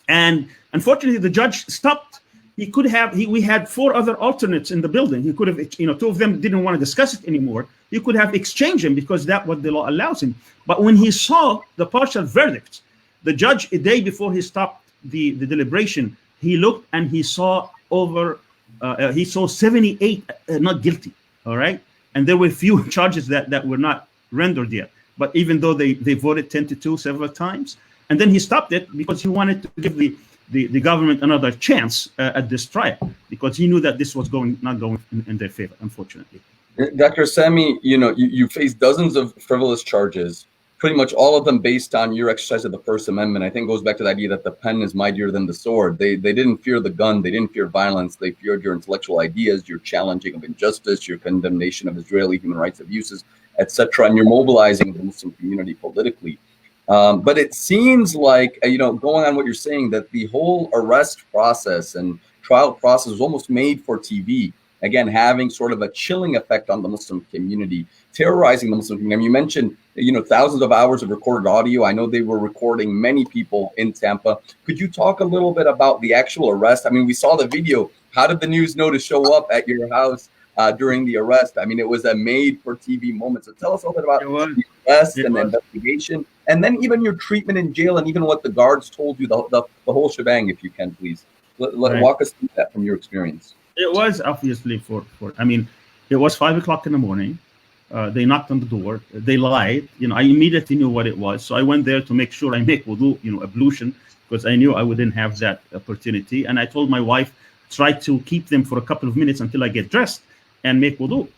And unfortunately, the judge stopped. We had 4 other alternates in the building. He could have, 2 of them didn't want to discuss it anymore. You could have exchanged them because that's what the law allows him. But when he saw the partial verdict, the judge, a day before he stopped the deliberation, he looked and he saw 78 not guilty, all right? And there were few charges that were not rendered yet. But even though they voted 10-2 several times, and then he stopped it because he wanted to give the government another chance at this trial, because he knew that this was not going in their favor, unfortunately. Dr. Sami, you face dozens of frivolous charges, pretty much all of them based on your exercise of the First Amendment. I think it goes back to the idea that the pen is mightier than the sword. They didn't fear the gun. They didn't fear violence. They feared your intellectual ideas, your challenging of injustice, your condemnation of Israeli human rights abuses, etc. And you're mobilizing the Muslim community politically. But it seems like, going on what you're saying, that the whole arrest process and trial process was almost made for TV. Again, having sort of a chilling effect on the Muslim community, terrorizing the Muslim community. I mean, you mentioned, thousands of hours of recorded audio. I know they were recording many people in Tampa. Could you talk a little bit about the actual arrest? I mean, we saw the video. How did the news know to show up at your house during the arrest? I mean, it was a made-for-TV moment. So tell us a little bit about the arrest and the investigation, and then even your treatment in jail, and even what the guards told you, the whole shebang, if you can, please. Walk us through that from your experience. It was obviously it was 5 o'clock in the morning. They knocked on the door. They lied. I immediately knew what it was. So I went there to make sure I make wudu, ablution, because I knew I wouldn't have that opportunity. And I told my wife, try to keep them for a couple of minutes until I get dressed and make wudu.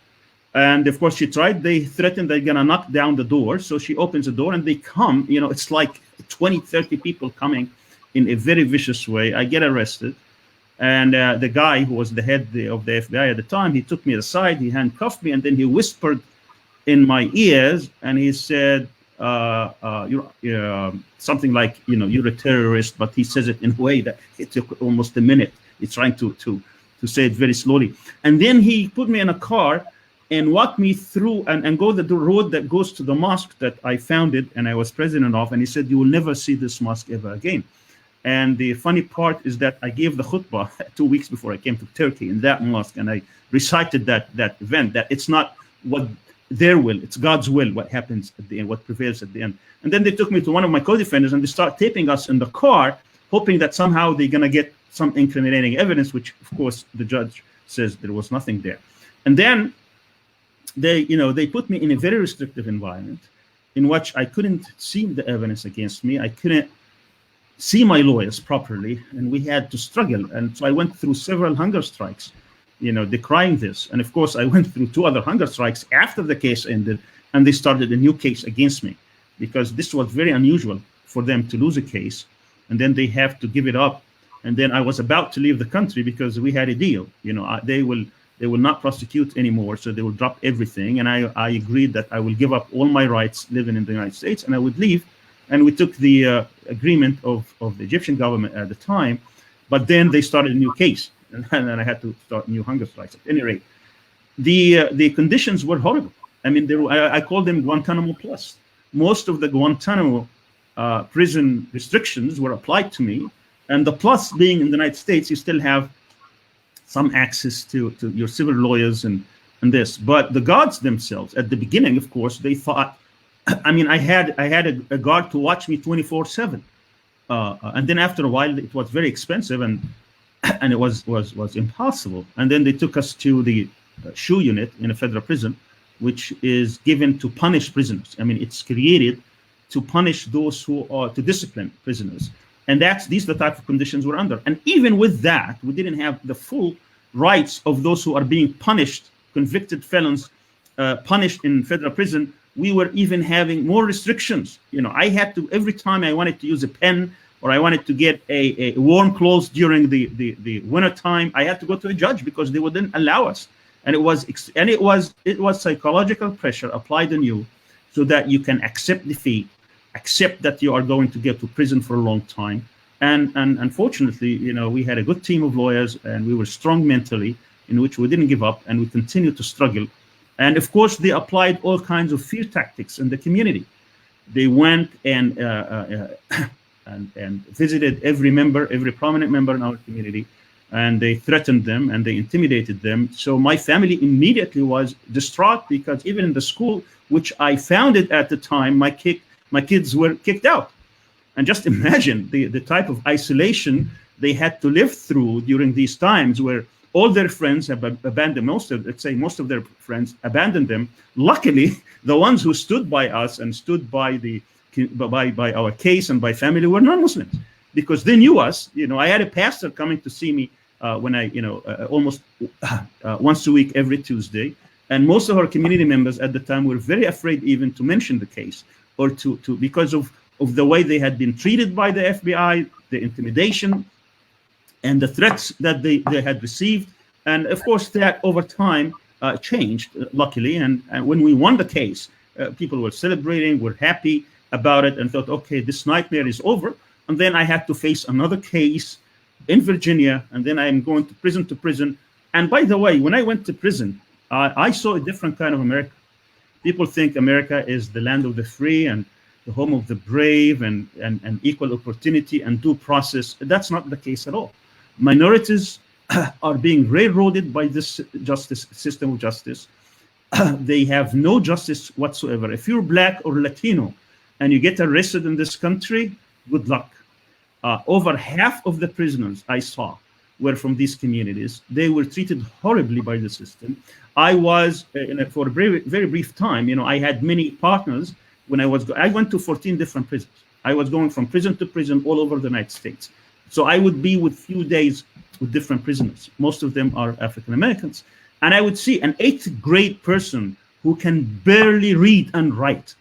And of course she tried. They threatened they're going to knock down the door. So she opens the door and they come, it's like 20, 30 people coming in a very vicious way. I get arrested. And the guy who was the head of the FBI at the time, he took me aside, he handcuffed me, and then he whispered in my ears, and he said, something like, you're a terrorist, but he says it in a way that it took almost a minute. He's trying to say it very slowly. And then he put me in a car and walked me through and go the road that goes to the mosque that I founded and I was president of. And he said, you will never see this mosque ever again. And the funny part is that I gave the khutbah 2 weeks before I came to Turkey in that mosque, and I recited that event, that it's not what their will, it's God's will, what happens at the end, what prevails at the end. And then they took me to one of my co-defenders and they start taping us in the car, hoping that somehow they're going to get some incriminating evidence, which of course the judge says there was nothing there. And then they put me in a very restrictive environment in which I couldn't see the evidence against me. I couldn't see my lawyers properly, and we had to struggle. And so I went through several hunger strikes, decrying this. And of course, I went through 2 other hunger strikes after the case ended, and they started a new case against me, because this was very unusual for them to lose a case, and then they have to give it up. And then I was about to leave the country because we had a deal. They will not prosecute anymore, so they will drop everything. And I agreed that I will give up all my rights living in the United States, and I would leave. And we took the agreement of the Egyptian government at the time, but then they started a new case, and then I had to start new hunger strikes. At any rate, the conditions were horrible. I mean, I call them Guantanamo Plus. Most of the Guantanamo prison restrictions were applied to me, and the plus being in the United States, you still have some access to your civil lawyers and this. But the guards themselves, at the beginning, of course, they thought, I mean, I had a guard to watch me 24/7, and then after a while, it was very expensive, and it was impossible. And then they took us to the SHU unit in a federal prison, which is given to punish prisoners. I mean, it's created to punish those who are, to discipline prisoners. And these are the type of conditions we're under. And even with that, we didn't have the full rights of those who are being punished, convicted felons, punished in federal prison. We were even having more restrictions. I had to, every time I wanted to use a pen or I wanted to get a warm clothes during the winter time, I had to go to a judge because they wouldn't allow us. And it was psychological pressure applied on you so that you can accept defeat, accept that you are going to get to prison for a long time. And unfortunately, we had a good team of lawyers, and we were strong mentally, in which we didn't give up, and we continued to struggle. And of course, they applied all kinds of fear tactics in the community. They went and visited every prominent member in our community, and they threatened them and they intimidated them. So my family immediately was distraught, because even in the school which I founded at the time, my kids were kicked out. And just imagine the type of isolation they had to live through during these times, where all their friends have abandoned, most of their friends abandoned them. Luckily, the ones who stood by us and stood by by our case and by family were non-Muslims, because they knew us. I had a pastor coming to see me when I, almost once a week, every Tuesday. And most of our community members at the time were very afraid even to mention the case, or because of the way they had been treated by the FBI, the intimidation, and the threats that they had received. And of course, that over time changed, luckily. And when we won the case, people were celebrating, were happy about it, and thought, okay, this nightmare is over. And then I had to face another case in Virginia, and then I'm going to prison. And by the way, when I went to prison, I saw a different kind of America. People think America is the land of the free and the home of the brave and equal opportunity and due process. That's not the case at all. Minorities are being railroaded by this system of justice. They have no justice whatsoever. If you're Black or Latino and you get arrested in this country, good luck. Over half of the prisoners I saw were from these communities. They were treated horribly by the system. I was, for a very, very brief time, I had many partners when I went to 14 different prisons. I was going from prison to prison all over the United States. So I would be with few days with different prisoners. Most of them are African Americans. And I would see an 8th grade person who can barely read and write.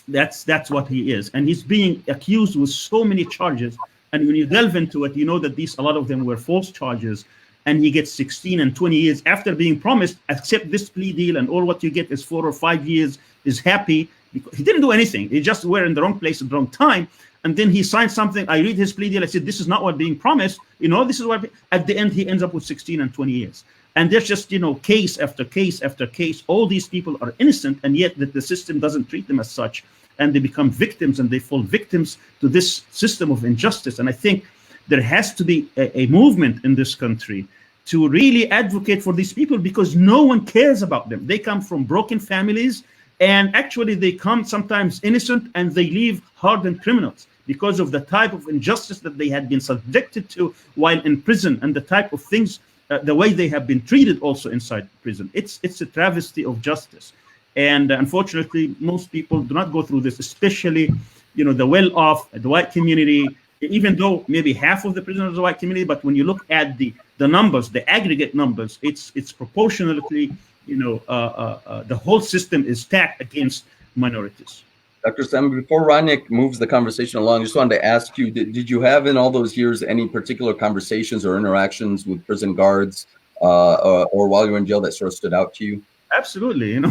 That's what he is. And he's being accused with so many charges. And when you delve into it, you know that a lot of them were false charges. And he gets 16 and 20 years after being promised, accept this plea deal, and all what you get is 4 or 5 years, is happy. Because he didn't do anything. He just were in the wrong place at the wrong time. And then he signed something. I read his plea deal. I said, this is not what being promised. This is what, at the end, he ends up with 16 and 20 years. And there's just, case after case after case. All these people are innocent, and yet the system doesn't treat them as such. And they become victims, and they fall victims to this system of injustice. And I think there has to be a movement in this country to really advocate for these people, because no one cares about them. They come from broken families, and actually they come sometimes innocent, and they leave hardened criminals because of the type of injustice that they had been subjected to while in prison, and the type of things the way they have been treated also inside prison. It's a travesty of justice. And unfortunately, most people do not go through this, especially, the well-off, the white community, even though maybe half of the prisoners are white community, but when you look at the numbers, the aggregate numbers, it's proportionately, the whole system is stacked against minorities. Dr. Sami, before Ranik moves the conversation along, I just wanted to ask you, did you have in all those years any particular conversations or interactions with prison guards or while you were in jail that sort of stood out to you? Absolutely.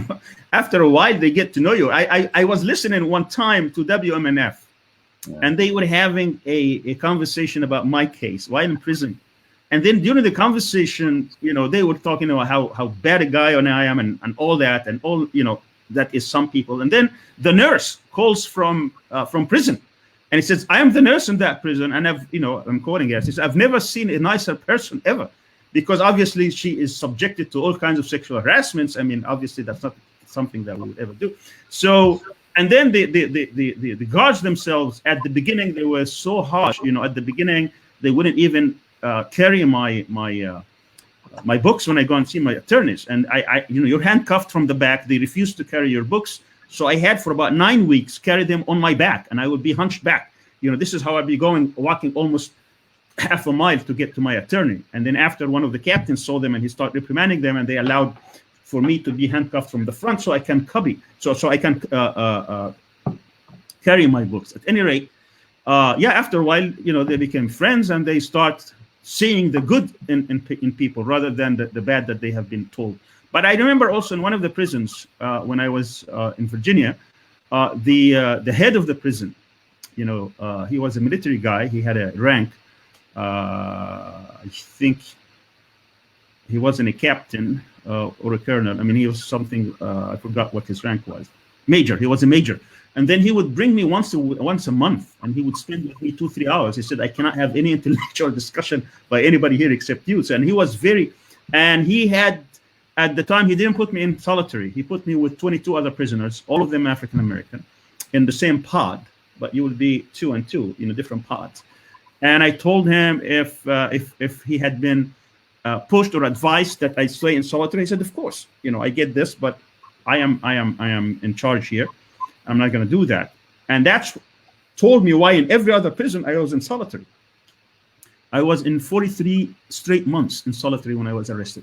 After a while, they get to know you. I was listening one time to WMNF, and they were having a conversation about my case while in prison. And then during the conversation, they were talking about how bad a guy I am and all that, and all, that is some people. And then the nurse calls from prison, and he says, I am the nurse in that prison, and I'm quoting here, he says, I've never seen a nicer person ever, because obviously she is subjected to all kinds of sexual harassments. I mean, obviously that's not something that we would ever do. So, and then the guards themselves, at the beginning, they were so harsh. At the beginning, they wouldn't even carry my books when I go and see my attorneys. And you're handcuffed from the back. They refuse to carry your books. So I had for about 9 weeks carry them on my back, and I would be hunched back. This is how I'd be walking almost half a mile to get to my attorney. And then after one of the captains saw them and he started reprimanding them, and they allowed for me to be handcuffed from the front so I can carry my books. At any rate, after a while, they became friends, and they start seeing the good in people rather than the bad that they have been told. But I remember also in one of the prisons when I was in Virginia, the head of the prison, he was a military guy. He had a rank. I think he wasn't a captain or a colonel. I mean, he was something, I forgot what his rank was. Major, he was a major. And then he would bring me once a month, and he would spend with me 2-3 hours. He said, I cannot have any intellectual discussion by anybody here except you. So, and he was and he had, at the time, he didn't put me in solitary. He put me with 22 other prisoners, all of them African-American, in the same pod, but you would be 2 and 2, different pods. And I told him if he had been pushed or advised that I stay in solitary, he said, of course, I get this, but I am in charge here. I'm not going to do that. And that's told me why in every other prison I was in solitary. I was in 43 straight months in solitary when I was arrested,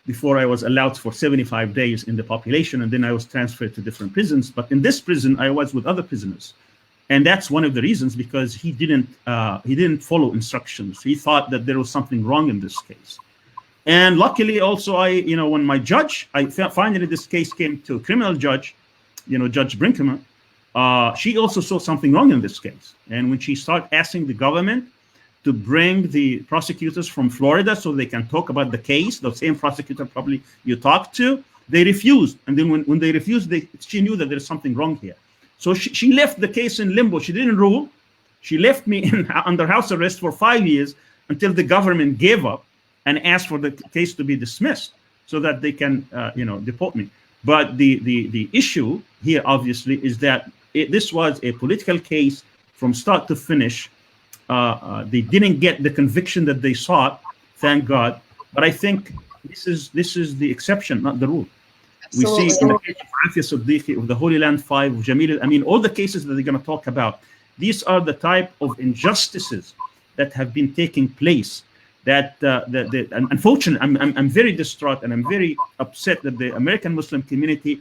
before I was allowed for 75 days in the population, and then I was transferred to different prisons. But in this prison, I was with other prisoners. And that's one of the reasons, because he didn't follow instructions. He thought that there was something wrong in this case. And luckily also, when my judge, finally this case came to a criminal judge, Judge Brinkman, she also saw something wrong in this case. And when she started asking the government to bring the prosecutors from Florida so they can talk about the case, the same prosecutor probably you talked to, they refused. And then when they refused, she knew that there's something wrong here. So she left the case in limbo. She didn't rule. She left me under house arrest for 5 years until the government gave up and asked for the case to be dismissed so that they can, deport me. But the issue here, obviously, is that this was a political case from start to finish. They didn't get the conviction that they sought, thank God. But I think this is the exception, not the rule. Absolutely. We see in the case of Afia Siddiqui, of the Holy Land 5, of Jamil, all the cases that they're going to talk about, these are the type of injustices that have been taking place. That unfortunately, I'm very distraught and I'm very upset that the American Muslim community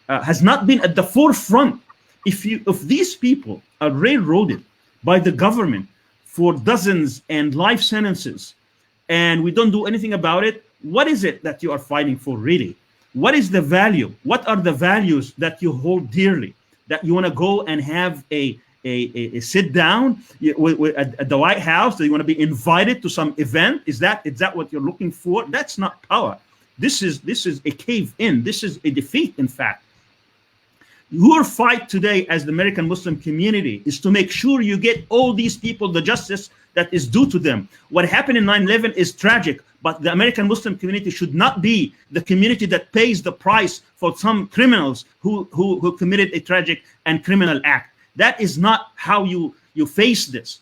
has not been at the forefront. If these people are railroaded by the government for dozens and life sentences, and we don't do anything about it, what is it that you are fighting for, really? What is the value? What are the values that you hold dearly? That you want to go and have a sit down at the White House? Do you want to be invited to some event? Is that what you're looking for? That's not power. This is a cave in. This is a defeat, in fact. Your fight today as the American Muslim community is to make sure you get all these people the justice that is due to them. What happened in 9/11 is tragic, but the American Muslim community should not be the community that pays the price for some criminals who committed a tragic and criminal act. That is not how you face this.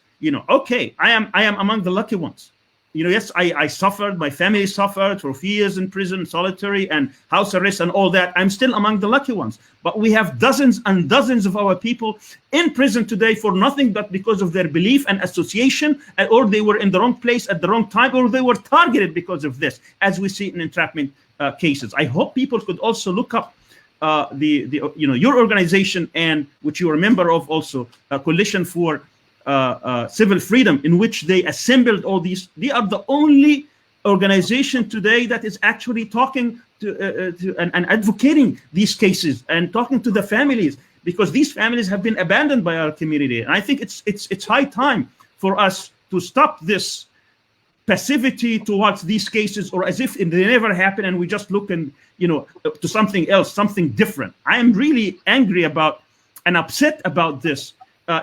Okay, I am among the lucky ones. yes, I suffered, my family suffered for 4 years in prison, solitary and house arrest and all that. I'm still among the lucky ones. But we have dozens and dozens of our people in prison today for nothing but because of their belief and association, or they were in the wrong place at the wrong time, or they were targeted because of this, as we see in entrapment cases. I hope people could also look up your organization, and which you are a member of also, Coalition for Civil Freedom, in which they assembled all these. They are the only organization today that is actually talking to and advocating these cases and talking to the families, because these families have been abandoned by our community. And I think it's high time for us to stop this passivity towards these cases, or as if they never happen and we just look and to something else, something different. I am really angry about and upset about this,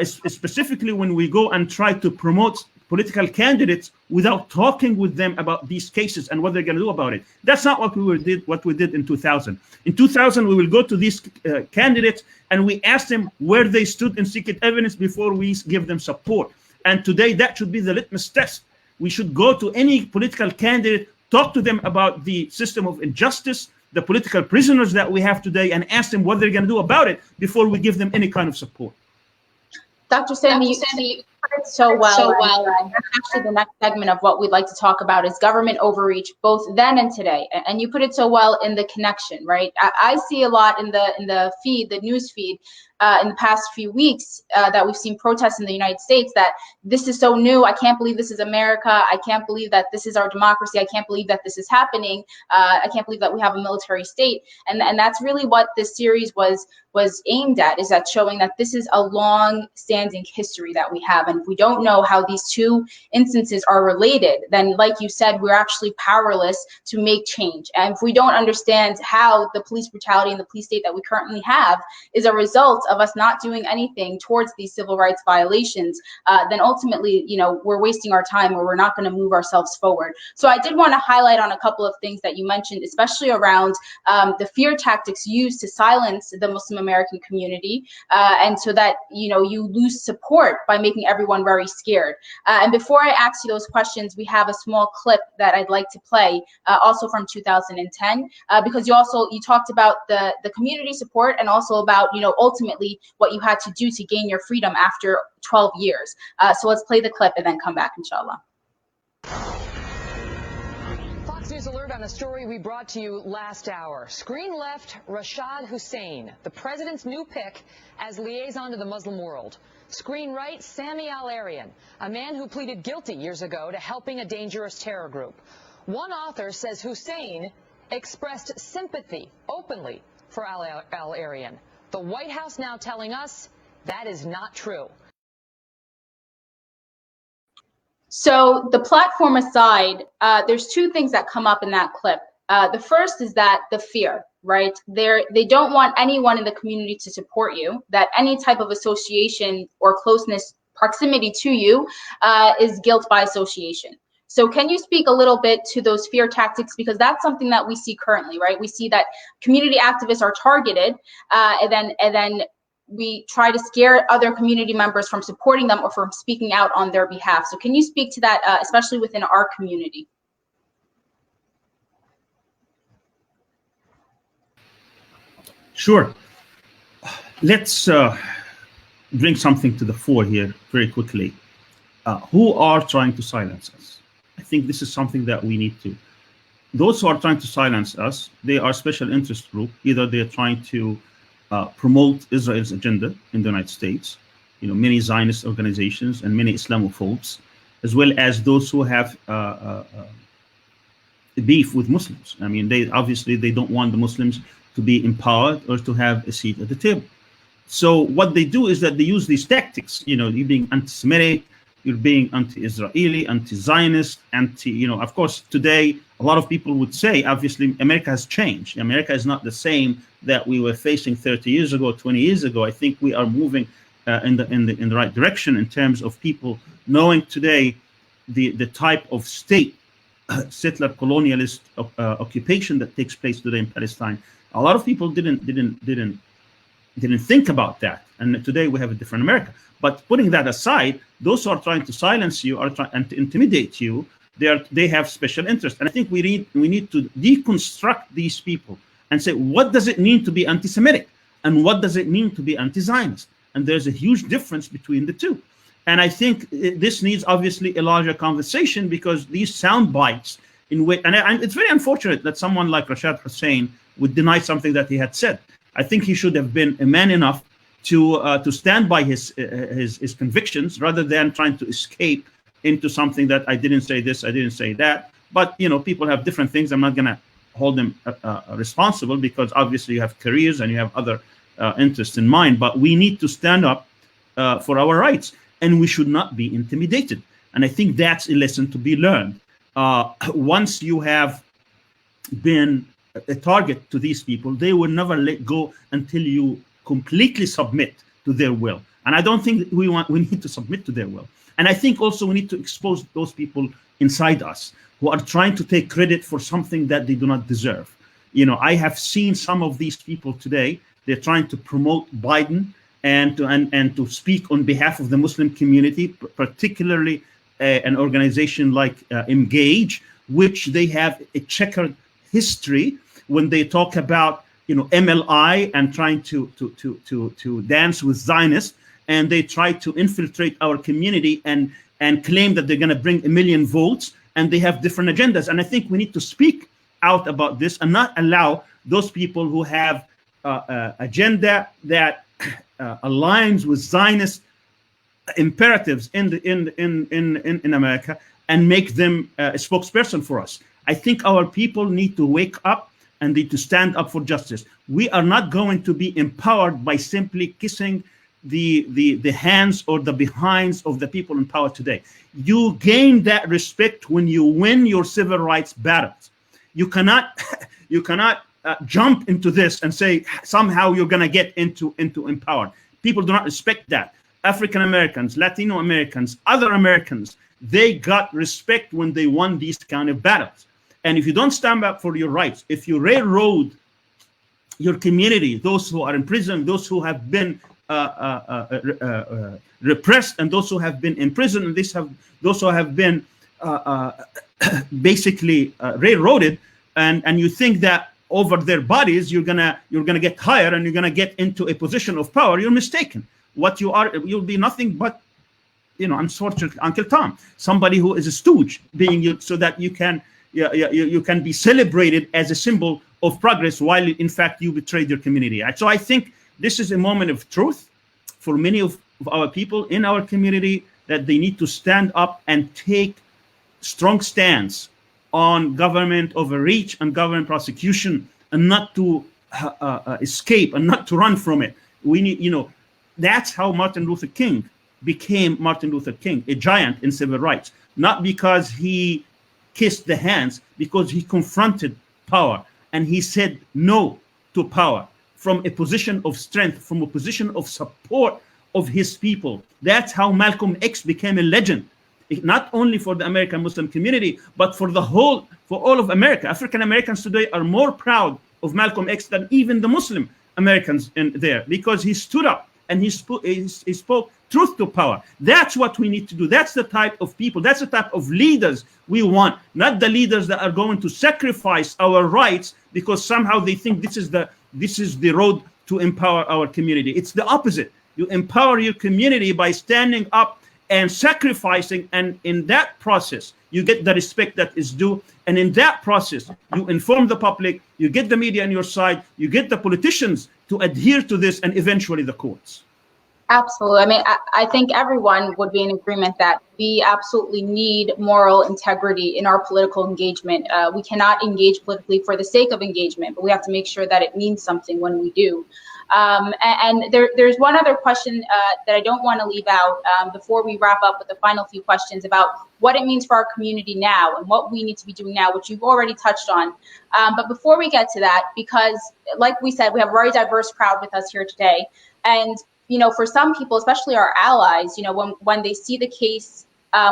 specifically when we go and try to promote political candidates without talking with them about these cases and what they're going to do about it. That's not what we did in 2000. In 2000, we will go to these candidates and we ask them where they stood in secret evidence before we give them support. And today, that should be the litmus test. We should go to any political candidate, talk to them about the system of injustice, the political prisoners that we have today, and ask them what they're going to do about it before we give them any kind of support. Dr. Sami, you put it so well. Actually, the next segment of what we'd like to talk about is government overreach, both then and today. And you put it so well in the connection, right? I see a lot in the feed, the news feed, in the past few weeks that we've seen protests in the United States that this is so new. I can't believe this is America. I can't believe that this is our democracy. I can't believe that this is happening. I can't believe that we have a military state. And that's really what this series was aimed at, is that showing that this is a long-standing history that we have. And if we don't know how these two instances are related, then like you said, we're actually powerless to make change. And if we don't understand how the police brutality and the police state that we currently have is a result of us not doing anything towards these civil rights violations, then ultimately, we're wasting our time, or we're not going to move ourselves forward. So I did want to highlight on a couple of things that you mentioned, especially around the fear tactics used to silence the Muslim American community, and so that you lose support by making everyone very scared. And before I ask you those questions, we have a small clip that I'd like to play, also from 2010, because you talked about the community support, and also about ultimately what you had to do to gain your freedom after 12 years. So let's play the clip and then come back, inshallah. Fox News alert on a story we brought to you last hour. Screen left, Rashad Hussein, the president's new pick as liaison to the Muslim world. Screen right, Sami Al-Arian, a man who pleaded guilty years ago to helping a dangerous terror group. One author says Hussein expressed sympathy openly for Al-Arian. The White House now telling us that is not true. So the platform aside, there's two things that come up in that clip. The first is that the fear, right? They don't want anyone in the community to support you, that any type of association or closeness, proximity to you is guilt by association. So can you speak a little bit to those fear tactics? Because that's something that we see currently, right? We see that community activists are targeted, and then we try to scare other community members from supporting them or from speaking out on their behalf. So can you speak to that, especially within our community? Sure. Let's bring something to the fore here very quickly. Who are trying to silence us? I think this is something that we need to. Those who are trying to silence us, they are special interest group. Either they're trying to promote Israel's agenda in the United States, many Zionist organizations and many Islamophobes, as well as those who have beef with Muslims. I mean, they don't want the Muslims to be empowered or to have a seat at the table. So what they do is that they use these tactics. You're being anti-Semitic, you're being anti-Israeli, anti-Zionist, of course, today, a lot of people would say, obviously, America has changed. America is not the same that we were facing 30 years ago, 20 years ago. I think we are moving in the right direction in terms of people knowing today the type of state, settler colonialist occupation that takes place today in Palestine. A lot of people didn't think about that, and today we have a different America. But putting that aside, those who are trying to silence you and to intimidate you They have special interest. And I think we need to deconstruct these people and say, what does it mean to be anti-Semitic? And what does it mean to be anti-Zionist? And there's a huge difference between the two. And I think this needs obviously a larger conversation, because these sound bites in which, and it's very unfortunate that someone like Rashad Hussain would deny something that he had said. I think he should have been a man enough to stand by his convictions, rather than trying to escape into something that I didn't say this, I didn't say that. But people have different things. I'm not going to hold them responsible, because obviously you have careers and you have other interests in mind. But we need to stand up for our rights, and we should not be intimidated. And I think that's a lesson to be learned. Once you have been a target to these people, they will never let go until you completely submit to their will. And I don't think we need to submit to their will. And I think also we need to expose those people inside us who are trying to take credit for something that they do not deserve. I have seen some of these people today. They're trying to promote Biden and to speak on behalf of the Muslim community, particularly an organization like Engage, which they have a checkered history when they talk about MLI and trying to dance with Zionists, and they try to infiltrate our community and claim that they're going to bring 1 million votes, and they have different agendas. And I think we need to speak out about this and not allow those people who have agenda that aligns with Zionist imperatives in America and make them a spokesperson for us. I think our people need to wake up and need to stand up for justice. We are not going to be empowered by simply kissing the hands or the behinds of the people in power today. You gain that respect when you win your civil rights battles. You cannot jump into this and say somehow you're going to get into empowered. People do not respect that. African Americans, Latino Americans, other Americans, they got respect when they won these kind of battles. And if you don't stand up for your rights, if you railroad your community, those who are in prison, those who have been repressed, and those who have been in prison, and those who have been basically railroaded, and you think that over their bodies you're gonna get higher and you're gonna get into a position of power, you're mistaken. What you are, you'll be nothing but, unfortunately, Uncle Tom, somebody who is a stooge, being you, so that you can be celebrated as a symbol of progress, while in fact you betrayed your community. So I think this is a moment of truth for many of our people in our community, that they need to stand up and take strong stance on government overreach and government prosecution, and not to escape and not to run from it. We need, that's how Martin Luther King became Martin Luther King, a giant in civil rights, not because he kissed the hands, because he confronted power and he said no to power from a position of strength, from a position of support of his people. That's how Malcolm X became a legend, not only for the American Muslim community, but for all of America. African Americans today are more proud of Malcolm X than even the Muslim Americans in there, because he stood up and he spoke truth to power. That's what we need to do. That's the type of people, that's the type of leaders we want, not the leaders that are going to sacrifice our rights because somehow they think this is the road to empower our community. It's the opposite. You empower your community by standing up and sacrificing, and in that process you get the respect that is due, and in that process you inform the public, you get the media on your side, you get the politicians to adhere to this, and eventually the courts. Absolutely. I mean, I think everyone would be in agreement that we absolutely need moral integrity in our political engagement. We cannot engage politically for the sake of engagement, but we have to make sure that it means something when we do. And there's one other question that I don't want to leave out before we wrap up with the final few questions about what it means for our community now and what we need to be doing now, which you've already touched on. But before we get to that, because like we said, we have a very diverse crowd with us here today. And, for some people, especially our allies, when they see the case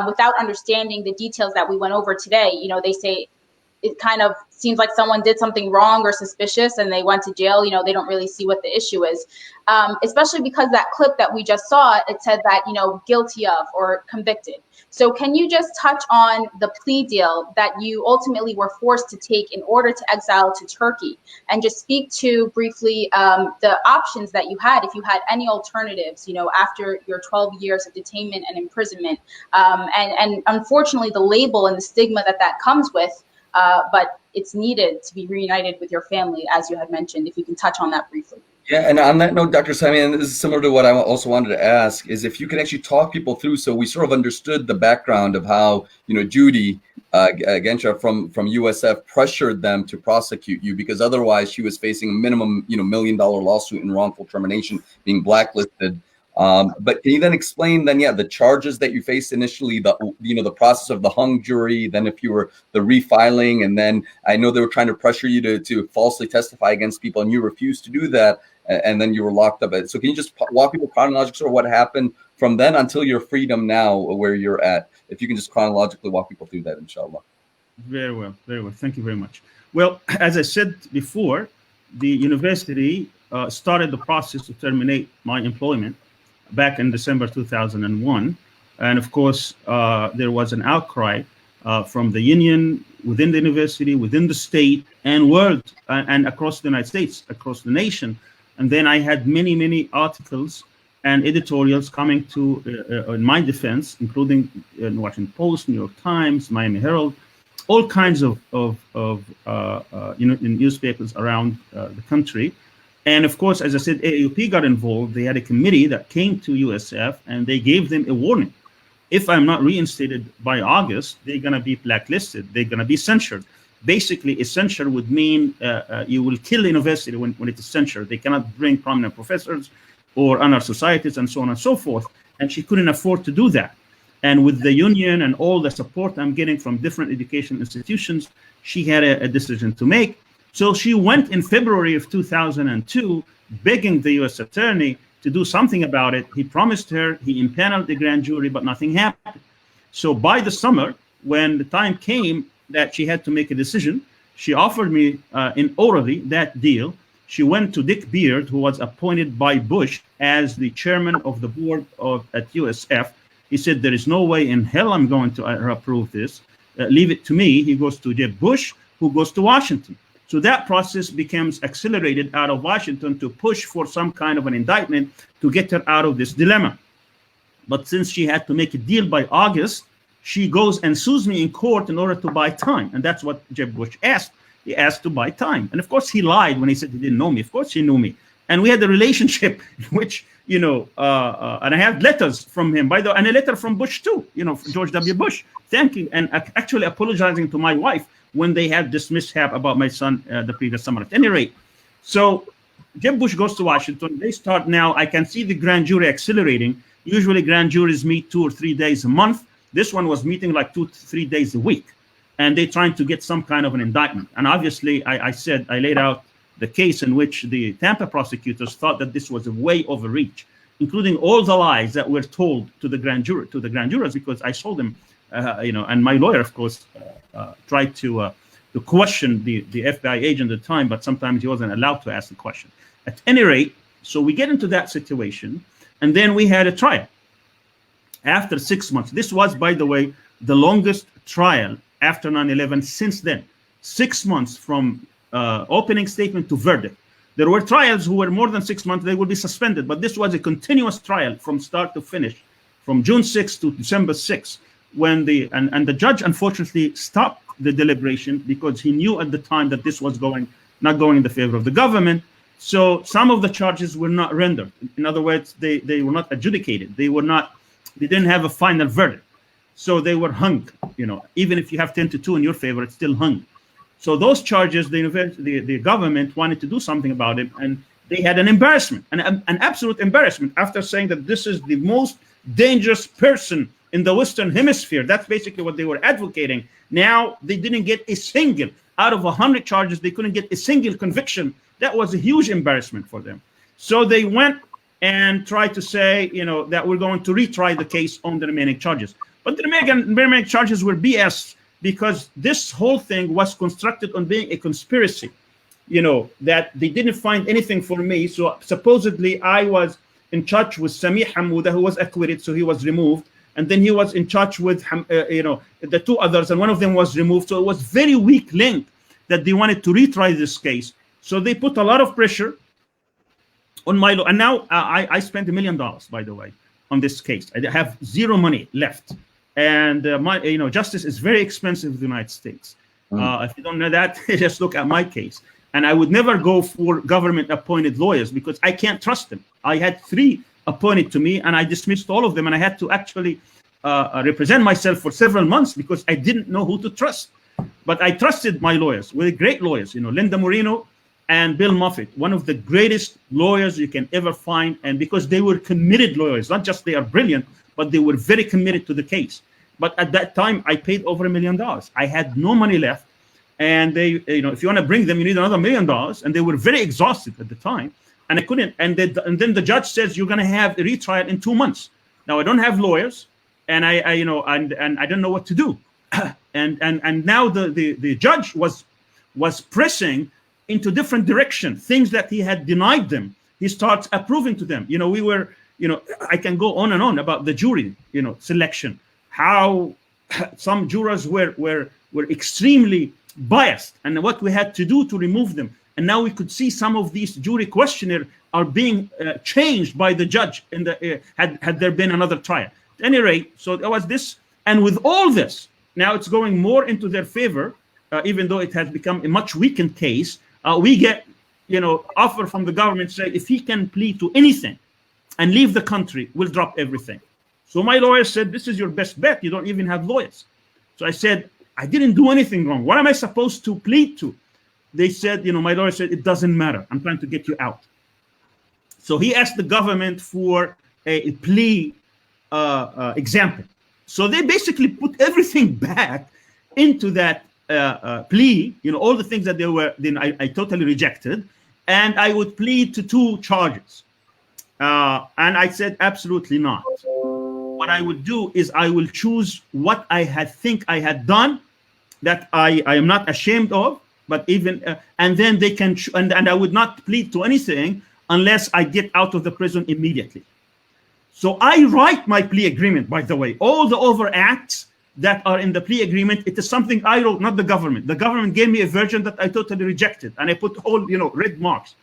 without understanding the details that we went over today, they say, it kind of seems like someone did something wrong or suspicious and they went to jail. You know, they don't really see what the issue is, especially because that clip that we just saw, it said that, you know, guilty of or convicted. So can you just touch on the plea deal that you ultimately were forced to take in order to exile to Turkey, and just speak to briefly the options that you had, if you had any alternatives, you know, after your 12 years of detainment and imprisonment, and unfortunately the label and the stigma that that comes with, but it's needed to be reunited with your family, as you had mentioned. If you can touch on that briefly. Yeah, and on that note, Dr. Sami, and this is similar to what I also wanted to ask, is if you can actually talk people through, so we sort of understood the background of how, you know, Judy Gensha from USF pressured them to prosecute you, because otherwise she was facing a minimum, you know, $1 million lawsuit and wrongful termination, being blacklisted. But can you then explain then, yeah, the charges that you faced initially, the, you know, the process of the hung jury, then if you were the refiling, and then I know they were trying to pressure you to falsely testify against people and you refused to do that, and then you were locked up. So can you just walk people chronologically through what happened from then until your freedom now, where you're at? If you can just chronologically walk people through that, inshallah. Very well, very well. Thank you very much. Well, as I said before, the university started the process to terminate my employment back in December 2001. And of course, there was an outcry from the union, within the university, within the state, and world, and across the United States, across the nation. And then I had many, many articles and editorials coming to in my defense, including in Washington Post, New York Times, Miami Herald, all kinds of in newspapers around the country. And of course, as I said, AAUP got involved. They had a committee that came to USF, and they gave them a warning. If I'm not reinstated by August, they're going to be blacklisted. They're going to be censured. Basically, a censure would mean you will kill the university when it is censured. They cannot bring prominent professors or honor societies and so on and so forth. And she couldn't afford to do that. And with the union and all the support I'm getting from different education institutions, she had a decision to make. So she went in February of 2002, begging the U.S. attorney to do something about it. He promised her, he impaneled the grand jury, but nothing happened. So by the summer, when the time came that she had to make a decision, she offered me in orally that deal. She went to Dick Beard, who was appointed by Bush as the chairman of the board at USF. He said, there is no way in hell I'm going to approve this. Leave it to me. He goes to Jeb Bush, who goes to Washington. So that process becomes accelerated out of Washington to push for some kind of an indictment to get her out of this dilemma. But since she had to make a deal by August, she goes and sues me in court in order to buy time. And that's what Jeb Bush asked. He asked to buy time. And of course, he lied when he said he didn't know me. Of course, he knew me. And we had a relationship in which, you know, and I had letters from him, by the way, and a letter from Bush too, you know, George W. Bush, thanking and actually apologizing to my wife when they had this mishap about my son the previous summer. At any rate, so Jeb Bush goes to Washington. They start now. I can see the grand jury accelerating. Usually grand juries meet 2 or 3 days a month. This one was meeting like 2 to 3 days a week. And they're trying to get some kind of an indictment. And obviously, I laid out the case in which the Tampa prosecutors thought that this was a way overreach, including all the lies that were told to the grand jurors, because I saw them, you know, and my lawyer, of course, tried to question the FBI agent at the time, but sometimes he wasn't allowed to ask the question. At any rate, so we get into that situation, and then we had a trial. After 6 months, this was, by the way, the longest trial after 9/11 since then. 6 months from opening statement to verdict. There were trials who were more than 6 months, they would be suspended, but this was a continuous trial from start to finish, from June 6th to December 6th, when and the judge unfortunately stopped the deliberation because he knew at the time that this was not going in the favor of the government. So some of the charges were not rendered. In other words, they were not adjudicated. They didn't have a final verdict. So they were hung, you know, even if you have 10-2 in your favor, it's still hung. So those charges, the government wanted to do something about it, and they had an embarrassment, an absolute embarrassment, after saying that this is the most dangerous person in the Western Hemisphere. That's basically what they were advocating. Now they didn't get a single, out of 100 charges, they couldn't get a single conviction. That was a huge embarrassment for them. So they went and tried to say, you know, that we're going to retry the case on the remaining charges. But the remaining charges were BS. because this whole thing was constructed on being a conspiracy, you know, that they didn't find anything for me. So supposedly I was in touch with Sami Hamouda, who was acquitted, so he was removed. And then he was in touch with, you know, the two others, and one of them was removed. So it was very weak link that they wanted to retry this case. So they put a lot of pressure on my law. And now I spent $1 million, by the way, on this case. I have zero money left. And my, you know, justice is very expensive in the United States. If you don't know that, just look at my case. And I would never go for government-appointed lawyers because I can't trust them. I had 3 appointed to me, and I dismissed all of them, and I had to actually represent myself for several months because I didn't know who to trust. But I trusted my lawyers, were great lawyers, you know, Linda Moreno and Bill Moffitt, one of the greatest lawyers you can ever find, and because they were committed lawyers, not just they are brilliant, but they were very committed to the case. But at that time, I paid over $1 million. I had no money left, and they, you know, if you want to bring them, you need another $1 million, and they were very exhausted at the time. And I couldn't, and then the judge says you're going to have a retrial in 2 months. Now I don't have lawyers, and I you know, and I don't know what to do. and now the judge was pressing into different direction, things that he had denied them. He starts approving to them. You know, we were, you know, I can go on and on about the jury, you know, selection, how some jurors were extremely biased, and what we had to do to remove them. And now we could see some of these jury questionnaires are being changed by the judge in the had there been another trial. At any rate, so there was this, and with all this, now it's going more into their favor, even though it has become a much weakened case. We get, you know, offer from the government say if he can plead to anything and leave the country, we'll drop everything. So my lawyer said, this is your best bet. You don't even have lawyers. So I said, I didn't do anything wrong. What am I supposed to plead to? They said, you know, my lawyer said, it doesn't matter. I'm trying to get you out. So he asked the government for a plea example. So they basically put everything back into that plea, you know, all the things that they were, then I totally rejected. And I would plead to 2 charges. And I said, absolutely not. What I would do is I will choose what I think I had done that I am not ashamed of. But even, and then they can, and I would not plead to anything unless I get out of the prison immediately. So I write my plea agreement, by the way, all the overacts that are in the plea agreement, it is something I wrote, not the government. The government gave me a version that I totally rejected, and I put all, you know, red marks.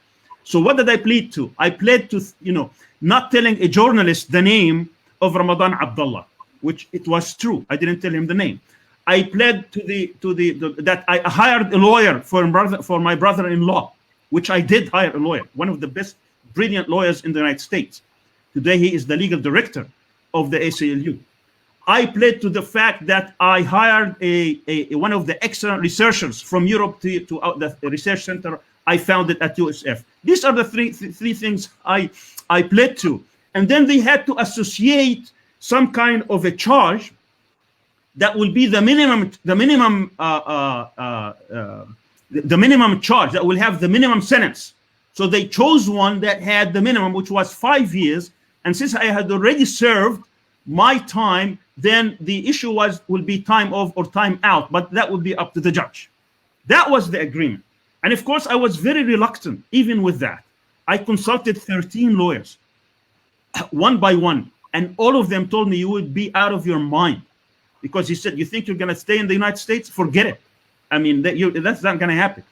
So what did I plead to? I pled to, you know, not telling a journalist the name of Ramadan Abdullah, which it was true. I didn't tell him the name. I pled to that I hired a lawyer for my brother-in-law, which I did hire a lawyer, one of the best, brilliant lawyers in the United States. Today, he is the legal director of the ACLU. I pled to the fact that I hired one of the excellent researchers from Europe to the research center I founded at USF. These are the three things I pled to. And then they had to associate some kind of a charge that will be the minimum charge that will have the minimum sentence. So they chose one that had the minimum, which was 5 years. And since I had already served my time, then the issue will be time off or time out, but that would be up to the judge. That was the agreement. And of course, I was very reluctant, even with that. I consulted 13 lawyers, one by one, and all of them told me you would be out of your mind. Because he said, you think you're going to stay in the United States? Forget it. I mean, that's not going to happen.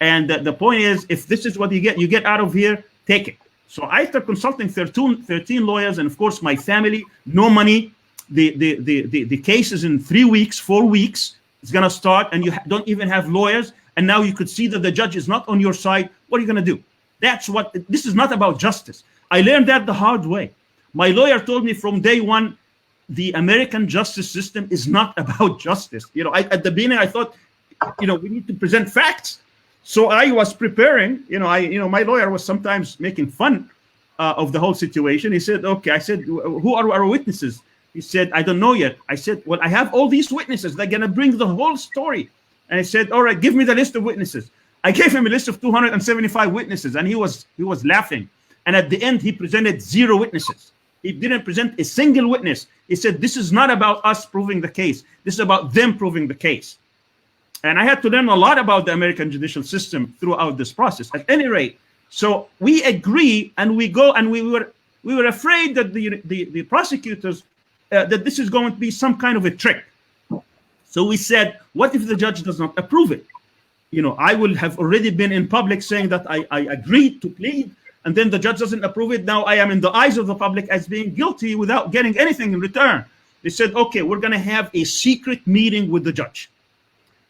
And the point is, if this is what you get out of here, take it. So after consulting 13 lawyers, and of course my family, no money, the case is in 3 weeks, 4 weeks, it's going to start, and you don't even have lawyers. And now you could see that the judge is not on your side. What are you going to do? This is not about justice. I learned that the hard way. My lawyer told me from day one, the American justice system is not about justice. You know, at the beginning, I thought, you know, we need to present facts. So I was preparing, my lawyer was sometimes making fun of the whole situation. He said, okay, I said, who are our witnesses? He said, I don't know yet. I said, well, I have all these witnesses. They're going to bring the whole story. And he said, all right, give me the list of witnesses. I gave him a list of 275 witnesses, and he was laughing. And at the end, he presented 0 witnesses. He didn't present a single witness. He said, this is not about us proving the case. This is about them proving the case. And I had to learn a lot about the American judicial system throughout this process. At any rate, so we agree, and we go, and we were afraid that the prosecutors, that this is going to be some kind of a trick. So we said, what if the judge does not approve it? You know, I will have already been in public saying that I agreed to plead, and then the judge doesn't approve it. Now I am in the eyes of the public as being guilty without getting anything in return. They said, okay, we're going to have a secret meeting with the judge.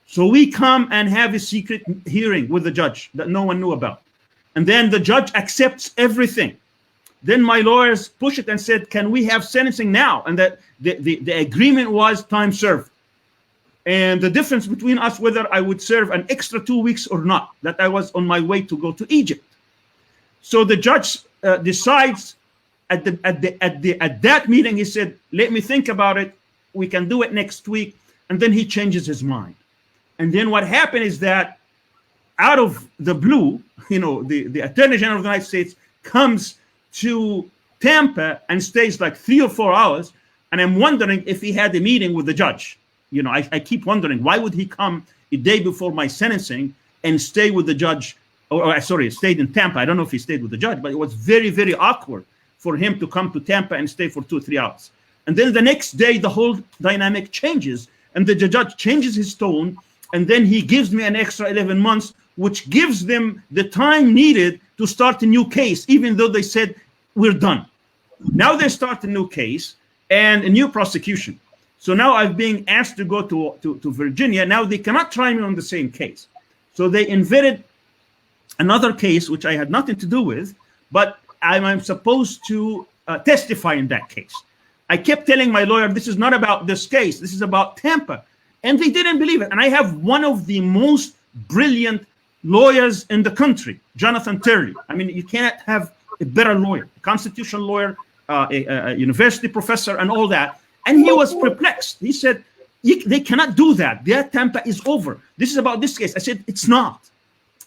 So we come and have a secret hearing with the judge that no one knew about. And then the judge accepts everything. Then my lawyers push it and said, can we have sentencing now? And that the agreement was time served. And the difference between us, whether I would serve an extra 2 weeks or not, that I was on my way to go to Egypt. So the judge decides at that meeting, he said, let me think about it. We can do it next week. And then he changes his mind. And then what happened is that out of the blue, you know, the Attorney General of the United States comes to Tampa and stays like 3 or 4 hours. And I'm wondering if he had a meeting with the judge. You know, I keep wondering, why would he come a day before my sentencing and stay with the judge? Or sorry, stayed in Tampa. I don't know if he stayed with the judge, but it was very, very awkward for him to come to Tampa and stay for 2 or 3 hours. And then the next day, the whole dynamic changes, and the judge changes his tone. And then he gives me an extra 11 months, which gives them the time needed to start a new case, even though they said, we're done. Now they start a new case and a new prosecution. So now I'm being asked to go to Virginia. Now they cannot try me on the same case. So they invented another case, which I had nothing to do with, but I'm supposed to testify in that case. I kept telling my lawyer, this is not about this case. This is about Tampa. And they didn't believe it. And I have one of the most brilliant lawyers in the country, Jonathan Turley. I mean, you cannot have a better lawyer, a constitutional lawyer, a university professor, and all that. And he was perplexed. He said, they cannot do that. Their Tampa is over. This is about this case. I said, it's not.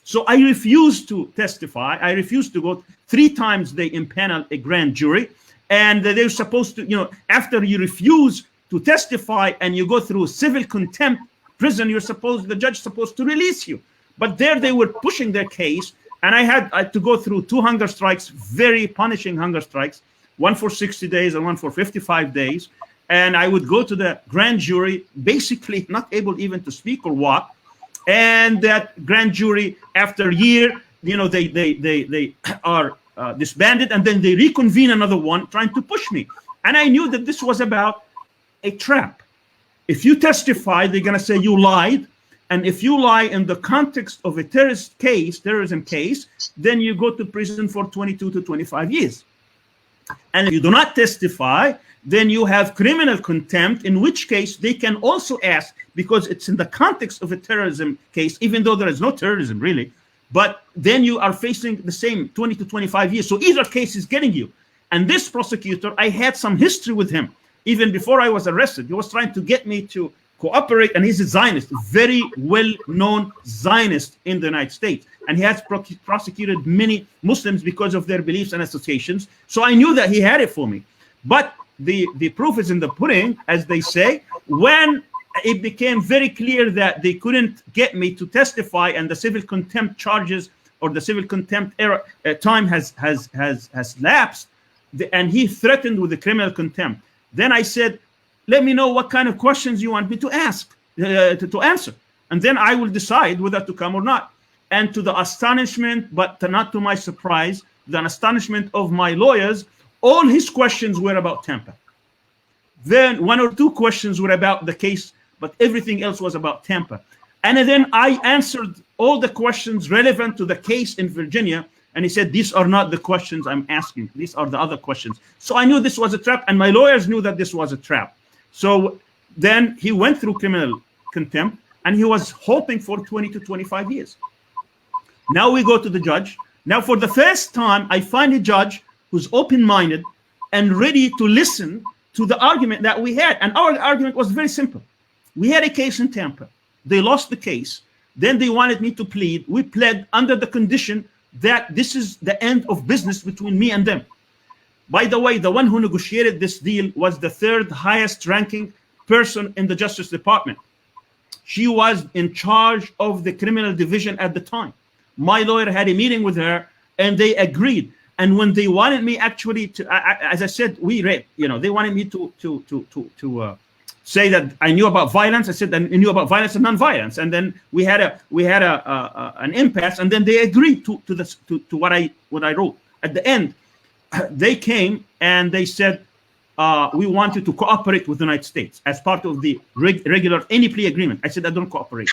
So I refused to testify. I refused to go. 3 times they impaneled a grand jury. And they're supposed to, you know, after you refuse to testify and you go through civil contempt prison, the judge is supposed to release you. But there they were pushing their case. And I had to go through 2 hunger strikes, very punishing hunger strikes, one for 60 days and one for 55 days. And I would go to the grand jury, basically not able even to speak or walk. And that grand jury, after a year, you know, they are disbanded, and then they reconvene another one trying to push me. And I knew that this was about a trap. If you testify, they're going to say you lied. And if you lie in the context of a terrorism case, then you go to prison for 22 to 25 years. And if you do not testify, then you have criminal contempt, in which case they can also ask, because it's in the context of a terrorism case, even though there is no terrorism really, but then you are facing the same 20 to 25 years. So either case is getting you. And this prosecutor, I had some history with him. Even before I was arrested, he was trying to get me to cooperate, and he's a Zionist, very well-known Zionist in the United States. And he has prosecuted many Muslims because of their beliefs and associations. So I knew that he had it for me. But the proof is in the pudding, as they say. When it became very clear that they couldn't get me to testify, and the civil contempt charges or the civil contempt time has lapsed, and he threatened with the criminal contempt. Then I said, let me know what kind of questions you want me to ask, to answer. And then I will decide whether to come or not. And to the astonishment, but not to my surprise, the astonishment of my lawyers, all his questions were about Tampa. Then 1 or 2 questions were about the case, but everything else was about Tampa. And then I answered all the questions relevant to the case in Virginia. And he said, these are not the questions I'm asking. These are the other questions. So I knew this was a trap, and my lawyers knew that this was a trap. So then he went through criminal contempt, and he was hoping for 20 to 25 years. Now we go to the judge. Now for the first time, I find a judge who's open-minded and ready to listen to the argument that we had. And our argument was very simple. We had a case in Tampa. They lost the case. Then they wanted me to plead. We pled under the condition that this is the end of business between me and them. By the way, the one who negotiated this deal was the third highest ranking person in the Justice Department. She was in charge of the criminal division at the time. My lawyer had a meeting with her and they agreed. And when they wanted me actually to, as I said, we read, they wanted me to say that I knew about violence. I said I knew about violence and non-violence. And then we had an impasse, and then they agreed to what I wrote. At the end, they came and they said, we want you to cooperate with the United States as part of the regular any plea agreement. I said, I don't cooperate.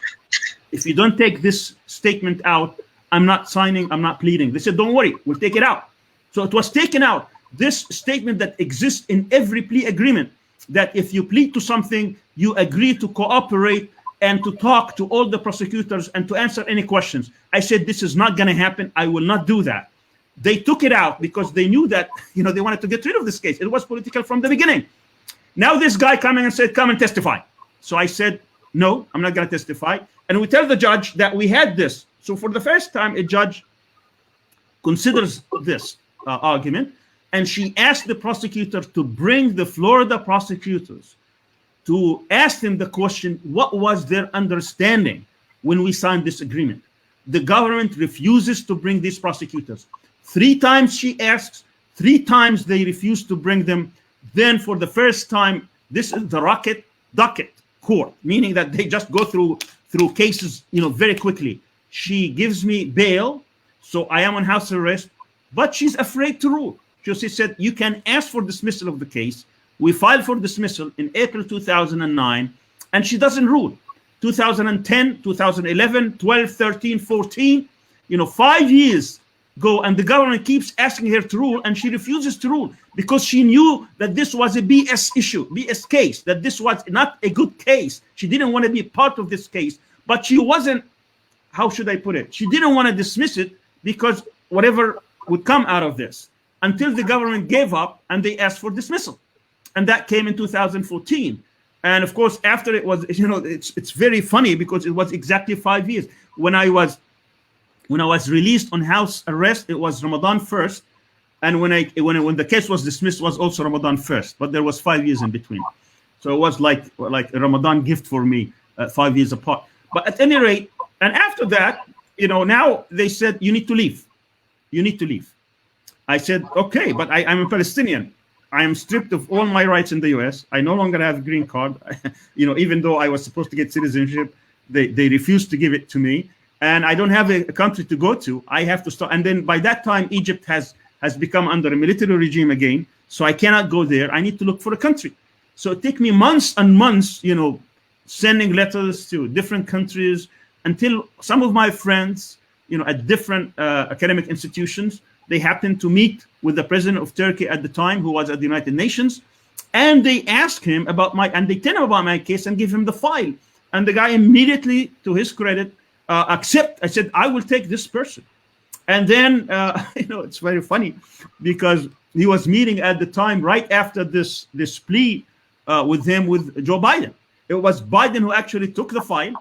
If you don't take this statement out, I'm not signing, I'm not pleading. They said, don't worry, we'll take it out. So it was taken out. This statement that exists in every plea agreement, that if you plead to something, you agree to cooperate and to talk to all the prosecutors and to answer any questions. I said, this is not going to happen. I will not do that. They took it out because they knew that, they wanted to get rid of this case. It was political from the beginning. Now this guy coming and said, come and testify. So I said, no, I'm not going to testify. And we tell the judge that we had this. So for the first time, a judge considers this argument, and she asked the prosecutor to bring the Florida prosecutors to ask them the question, what was their understanding when we signed this agreement? The government refuses to bring these prosecutors. 3 times she asks, 3 times they refuse to bring them. Then for the first time, this is the docket court, meaning that they just go through cases, very quickly. She gives me bail, so I am on house arrest, but she's afraid to rule. She said, you can ask for dismissal of the case. We filed for dismissal in April 2009, and she doesn't rule. 2010, 2011, 12, 13, 14, 5 years go, and the government keeps asking her to rule, and she refuses to rule because she knew that this was a BS issue, BS case, that this was not a good case. She didn't want to be part of this case, but she wasn't, how should I put it? She didn't want to dismiss it because whatever would come out of this, until the government gave up and they asked for dismissal. And that came in 2014. And of course, after it was, it's very funny because it was exactly 5 years. When I was released on house arrest, it was Ramadan 1st. And when the case was dismissed, was also Ramadan 1st, but there was 5 years in between. So it was like a Ramadan gift for me, 5 years apart. But at any rate, and after that, now they said, you need to leave. You need to leave. I said, okay, but I'm a Palestinian. I am stripped of all my rights in the US. I no longer have a green card. Even though I was supposed to get citizenship, they refused to give it to me. And I don't have a country to go to. I have to start. And then by that time, Egypt has become under a military regime again. So I cannot go there. I need to look for a country. So it took me months and months, sending letters to different countries until some of my friends, at different academic institutions, they happened to meet with the president of Turkey at the time, who was at the United Nations, and they asked him and they tell him about my case and give him the file. And the guy immediately, to his credit, I said, I will take this person. And then, it's very funny because he was meeting at the time right after this plea with Joe Biden. It was Biden who actually took the file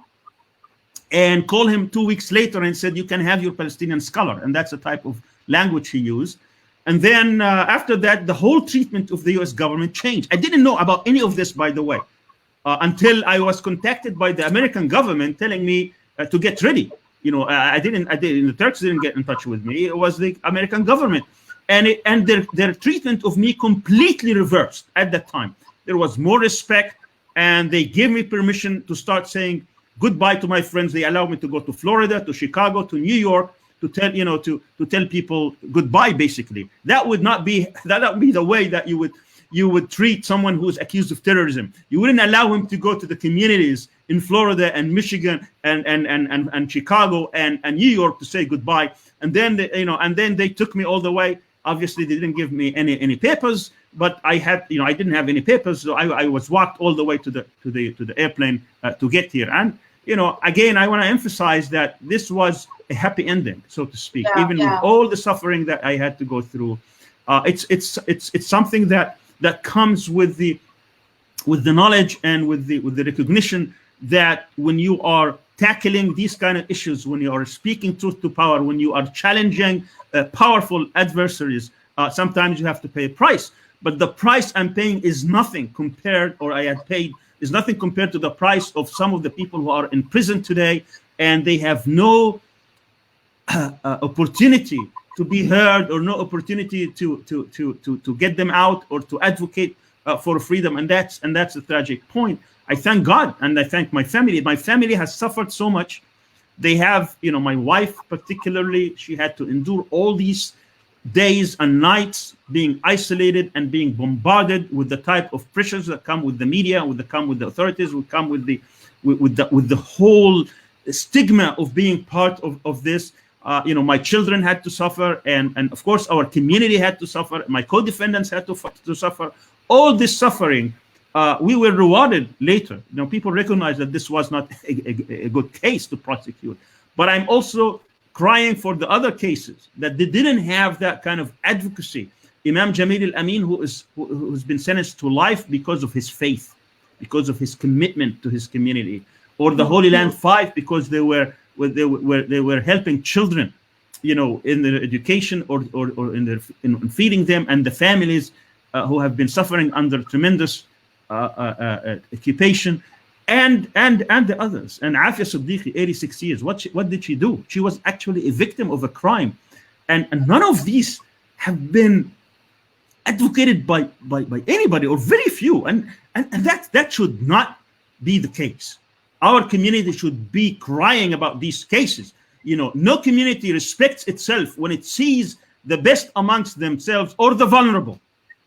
and called him 2 weeks later and said, you can have your Palestinian scholar. And that's the type of language he used. And then after that, the whole treatment of the US government changed. I didn't know about any of this, by the way, until I was contacted by the American government telling me to get ready. The Turks didn't get in touch with me. It was the American government. And their treatment of me completely reversed at that time. There was more respect, and they gave me permission to start saying goodbye to my friends. They allowed me to go to Florida, to Chicago, to New York, to tell people goodbye. Basically, that would not be the way that you would treat someone who is accused of terrorism. You wouldn't allow him to go to the communities in Florida and Michigan and Chicago and New York to say goodbye. And then they took me all the way. Obviously, they didn't give me any papers, but I didn't have any papers, so I was walked all the way to the airplane to get here. And again, I want to emphasize that this was a happy ending, so to speak. Even with all the suffering that I had to go through, it's something that comes with the knowledge and with the recognition that when you are tackling these kind of issues, when you are speaking truth to power, when you are challenging powerful adversaries, Sometimes you have to pay a price, but the price I'm paying is nothing compared, or I had paid, is nothing compared to the price of some of the people who are in prison today, and they have no opportunity to be heard, or no opportunity to get them out, or to advocate for freedom. And that's a tragic point. I thank God, and I thank my family. My family has suffered so much. They have, my wife particularly, she had to endure all these days and nights being isolated and being bombarded with the type of pressures that come with the media, come with the authorities, would come with the whole stigma of being part of this. My children had to suffer, and of course our community had to suffer. My co-defendants had to suffer. All this suffering, we were rewarded later. People recognize that this was not a good case to prosecute. But I'm also crying for the other cases that they didn't have that kind of advocacy. Imam Jamil Al-Amin, who's been sentenced to life because of his faith, because of his commitment to his community, or the Holy Land 5 because they were helping children, in their education or in feeding them, and the families who have been suffering under tremendous occupation, and the others. And Afia Siddiqui, 86 years. What did she do? She was actually a victim of a crime, and none of these have been advocated by anybody, or very few. And that should not be the case. Our community should be crying about these cases. No community respects itself when it sees the best amongst themselves or the vulnerable,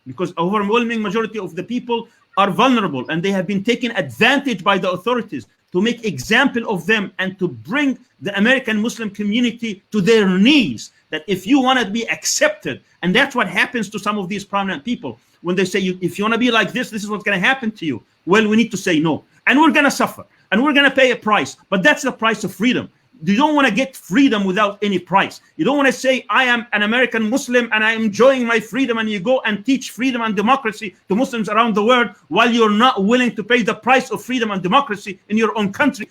because overwhelming majority of the people are vulnerable, and they have been taken advantage by the authorities to make example of them and to bring the American Muslim community to their knees. That if you want to be accepted, and that's what happens to some of these prominent people when they say, if you want to be like this is what's going to happen to you. Well, we need to say no, and we're going to suffer, and we're going to pay a price, but that's the price of freedom. You don't want to get freedom without any price. You don't want to say, I am an American Muslim and I'm enjoying my freedom, and you go and teach freedom and democracy to Muslims around the world while you're not willing to pay the price of freedom and democracy in your own country,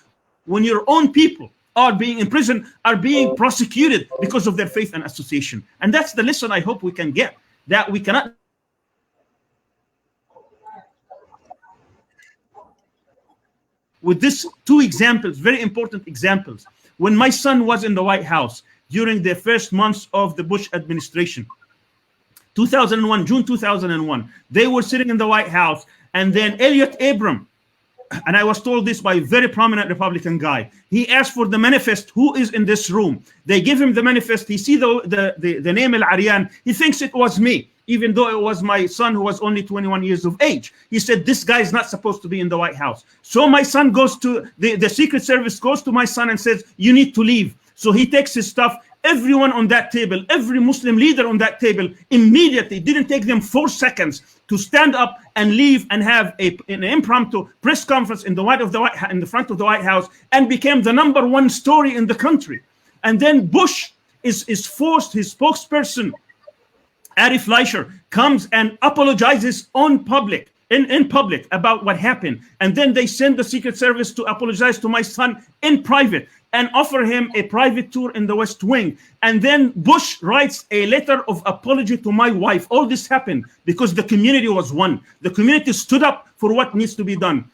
when your own people are being imprisoned, are being prosecuted because of their faith and association. And that's the lesson I hope we can get, that we cannot. With these two examples, very important examples. When my son was in the White House during the first months of the Bush administration, 2001, June 2001, they were sitting in the White House, and then Elliot Abram, and I was told this by a very prominent Republican guy, he asked for the manifest, who is in this room? They give him the manifest, he sees the name Al-Arian, he thinks it was me, even though it was my son who was only 21 years of age. He said, this guy is not supposed to be in the White House. So my son goes to, the Secret Service goes to my son and says, you need to leave. So he takes his stuff. Everyone on that table, every Muslim leader on that table, immediately, didn't take them 4 seconds to stand up and leave and have an impromptu press conference in the front of the White House, and became the #1 story in the country. And then Bush is forced, his spokesperson, Ari Fleischer, comes and apologizes in public about what happened. And then they send the Secret Service to apologize to my son in private and offer him a private tour in the West Wing. And then Bush writes a letter of apology to my wife. All this happened because the community was one. The community stood up for what needs to be done.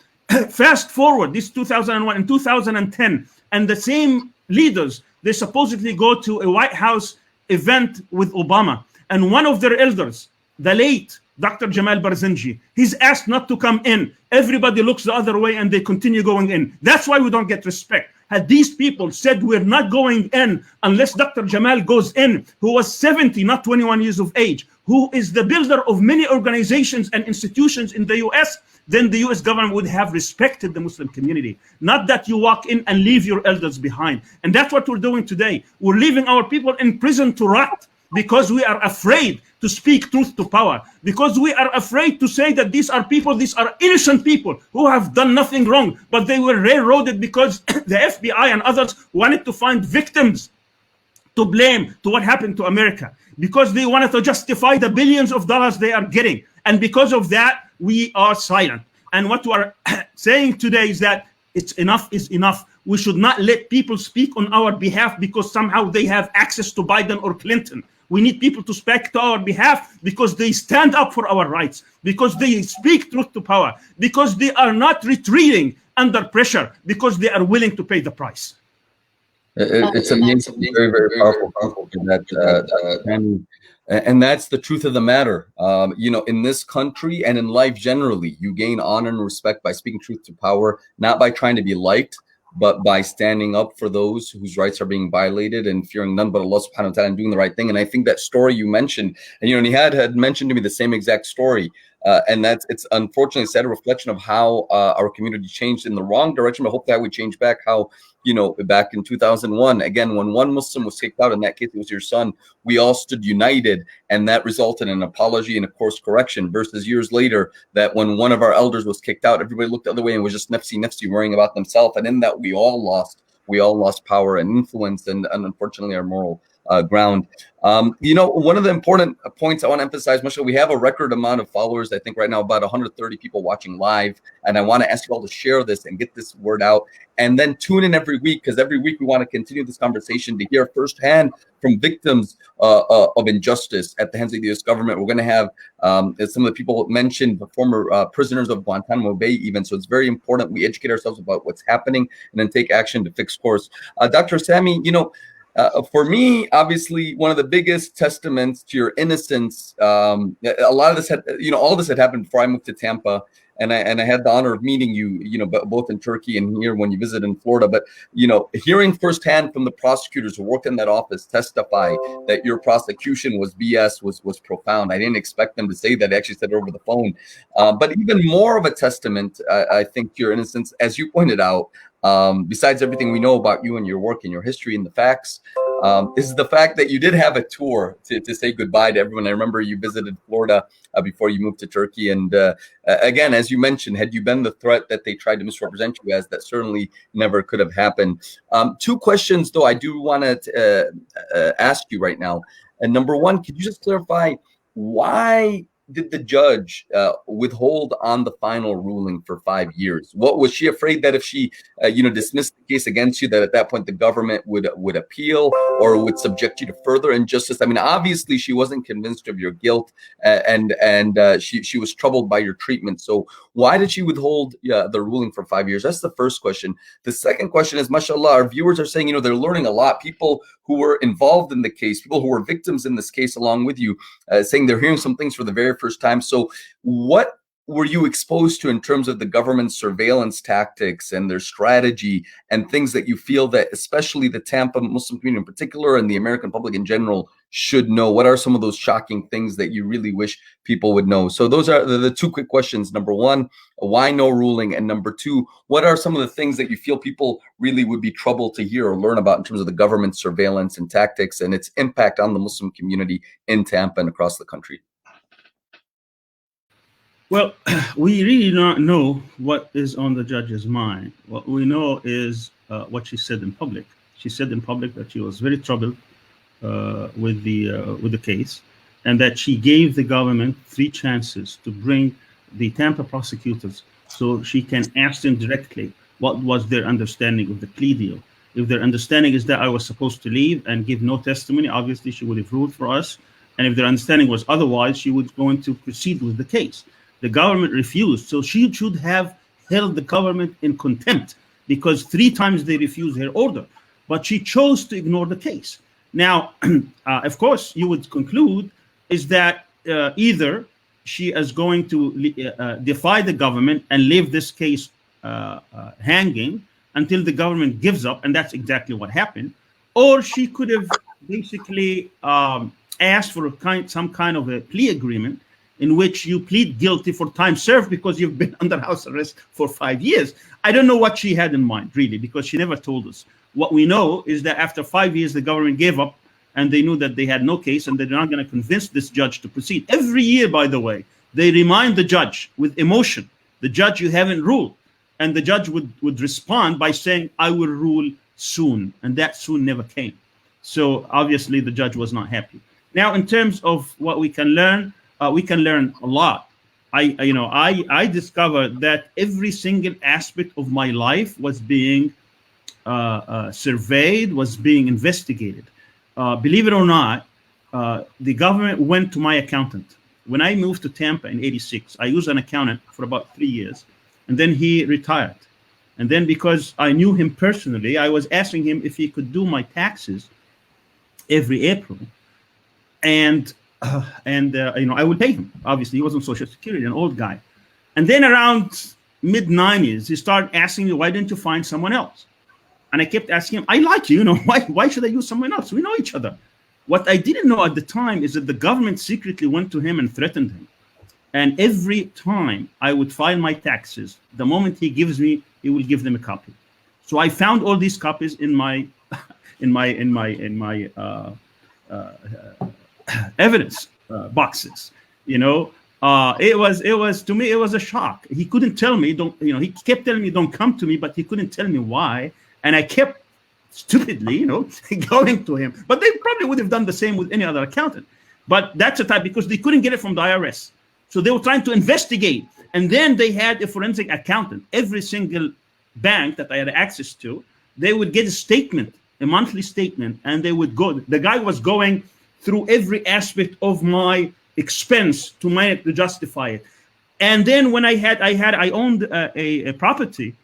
Fast forward, this 2001 and 2010, and the same leaders, they supposedly go to a White House event with Obama. And one of their elders, the late Dr. Jamal Barzanji, he's asked not to come in. Everybody looks the other way and they continue going in. That's why we don't get respect. Had these people said we're not going in unless Dr. Jamal goes in, who was 70, not 21 years of age, who is the builder of many organizations and institutions in the US, then the US government would have respected the Muslim community. Not that you walk in and leave your elders behind. And that's what we're doing today. We're leaving our people in prison to rot, because we are afraid to speak truth to power, because we are afraid to say that these are innocent people who have done nothing wrong, but they were railroaded because the FBI and others wanted to find victims to blame to what happened to America, because they wanted to justify the billions of dollars they are getting. And because of that, we are silent. And what we are saying today is that it's enough is enough. We should not let people speak on our behalf because somehow they have access to Biden or Clinton. We need people to speak to our behalf because they stand up for our rights, because they speak truth to power, because they are not retreating under pressure, because they are willing to pay the price. It's amazing, very, very powerful and that's the truth of the matter. You know, in this country and in life generally, you gain honor and respect by speaking truth to power, not by trying to be liked, but by standing up for those whose rights are being violated and fearing none but Allah subhanahu wa ta'ala and doing the right thing. And I think that story you mentioned, and you know, Nihad had mentioned to me the same exact story. And it's unfortunately sad, a reflection of how our community changed in the wrong direction. But I hope that we change back how, you know, back in 2001, again, when one Muslim was kicked out, in that case, it was your son, we all stood united, and that resulted in an apology and a course correction, versus years later, that when one of our elders was kicked out, everybody looked the other way and was just nafsi, worrying about themselves. And in that, we all lost power and influence and unfortunately, our moral ground. You know, one of the important points I want to emphasize, Mashallah, we have a record amount of followers, I think right now about 130 people watching live. And I want to ask you all to share this and get this word out. And then tune in every week, because every week we want to continue this conversation to hear firsthand from victims of injustice at the hands of the U.S. government. We're going to have some of the people mentioned, the former prisoners of Guantanamo Bay even. So it's very important we educate ourselves about what's happening and then take action to fix course. Dr. Sami, you know, for me, obviously, one of the biggest testaments to your innocence, a lot of this had, you know, all of this had happened before I moved to Tampa. And I had the honor of meeting you, you know, both in Turkey and here when you visited in Florida. But, you know, hearing firsthand from the prosecutors who worked in that office testify that your prosecution was BS was profound. I didn't expect them to say that. I actually said it over the phone. But even more of a testament, I think, to your innocence, as you pointed out, besides everything we know about you and your work and your history and the facts, is the fact that you did have a tour to say goodbye to everyone. I remember you visited Florida before you moved to Turkey. And again, as you mentioned, had you been the threat that they tried to misrepresent you as, that certainly never could have happened. Two questions, though, I do want to ask you right now. And number one, could you just clarify why did the judge withhold on the final ruling for 5 years? What was she afraid that if she, you know, dismissed the case against you, that at that point the government would appeal or would subject you to further injustice? I mean, obviously she wasn't convinced of your guilt, and she was troubled by your treatment. So why did she withhold the ruling for 5 years? That's the first question. The second question is, mashallah, our viewers are saying, you know, they're learning a lot. People who were involved in the case, people who were victims in this case along with you, saying they're hearing some things for the very first time. So what were you exposed to in terms of the government's surveillance tactics and their strategy and things that you feel that especially the Tampa Muslim community in particular and the American public in general should know? What are some of those shocking things that you really wish people would know? So those are the two quick questions. Number one, why no ruling? And number two, what are some of the things that you feel people really would be troubled to hear or learn about in terms of the government surveillance and tactics and its impact on the Muslim community in Tampa and across the country? Well, we really do not know what is on the judge's mind. What we know is what she said in public. She said in public that she was very troubled with the case, and that she gave the government 3 chances to bring the Tampa prosecutors so she can ask them directly what was their understanding of the plea deal. If their understanding is that I was supposed to leave and give no testimony, obviously she would have ruled for us. And if their understanding was otherwise, she was going to proceed with the case. The government refused. So she should have held the government in contempt because 3 times they refused her order. But she chose to ignore the case. Now, of course, you would conclude is that either she is going to defy the government and leave this case hanging until the government gives up, and that's exactly what happened, or she could have basically asked for some kind of a plea agreement in which you plead guilty for time served because you've been under house arrest for 5 years. I don't know what she had in mind, really, because she never told us. What we know is that after 5 years, the government gave up and they knew that they had no case and they're not going to convince this judge to proceed. Every year, by the way, they remind the judge with emotion, the judge, you haven't ruled. And the judge would respond by saying, I will rule soon. And that soon never came. So obviously the judge was not happy. Now, in terms of what we can learn a lot. I discovered that every single aspect of my life was being surveyed, was being investigated. Believe it or not, the government went to my accountant. When I moved to Tampa in '86, I used an accountant for about 3 years, and then he retired. And then because I knew him personally, I was asking him if he could do my taxes every April, and I would pay him. Obviously, he was on Social Security, an old guy. And then around mid-90s, he started asking me, why didn't you find someone else? And I kept asking him, I like you, why should I use someone else? We know each other. What I didn't know at the time is that the government secretly went to him and threatened him. And every time I would file my taxes, the moment he gives me, he will give them a copy. So I found all these copies in my evidence boxes. It was to me, it was a shock. He couldn't tell me, he kept telling me, don't come to me, but he couldn't tell me why. And I kept stupidly, going to him. But they probably would have done the same with any other accountant. But that's a type, because they couldn't get it from the IRS. So they were trying to investigate. And then they had a forensic accountant. Every single bank that I had access to, they would get a statement, a monthly statement, and they would go. The guy was going through every aspect of my expense to justify it. And then when I owned a property,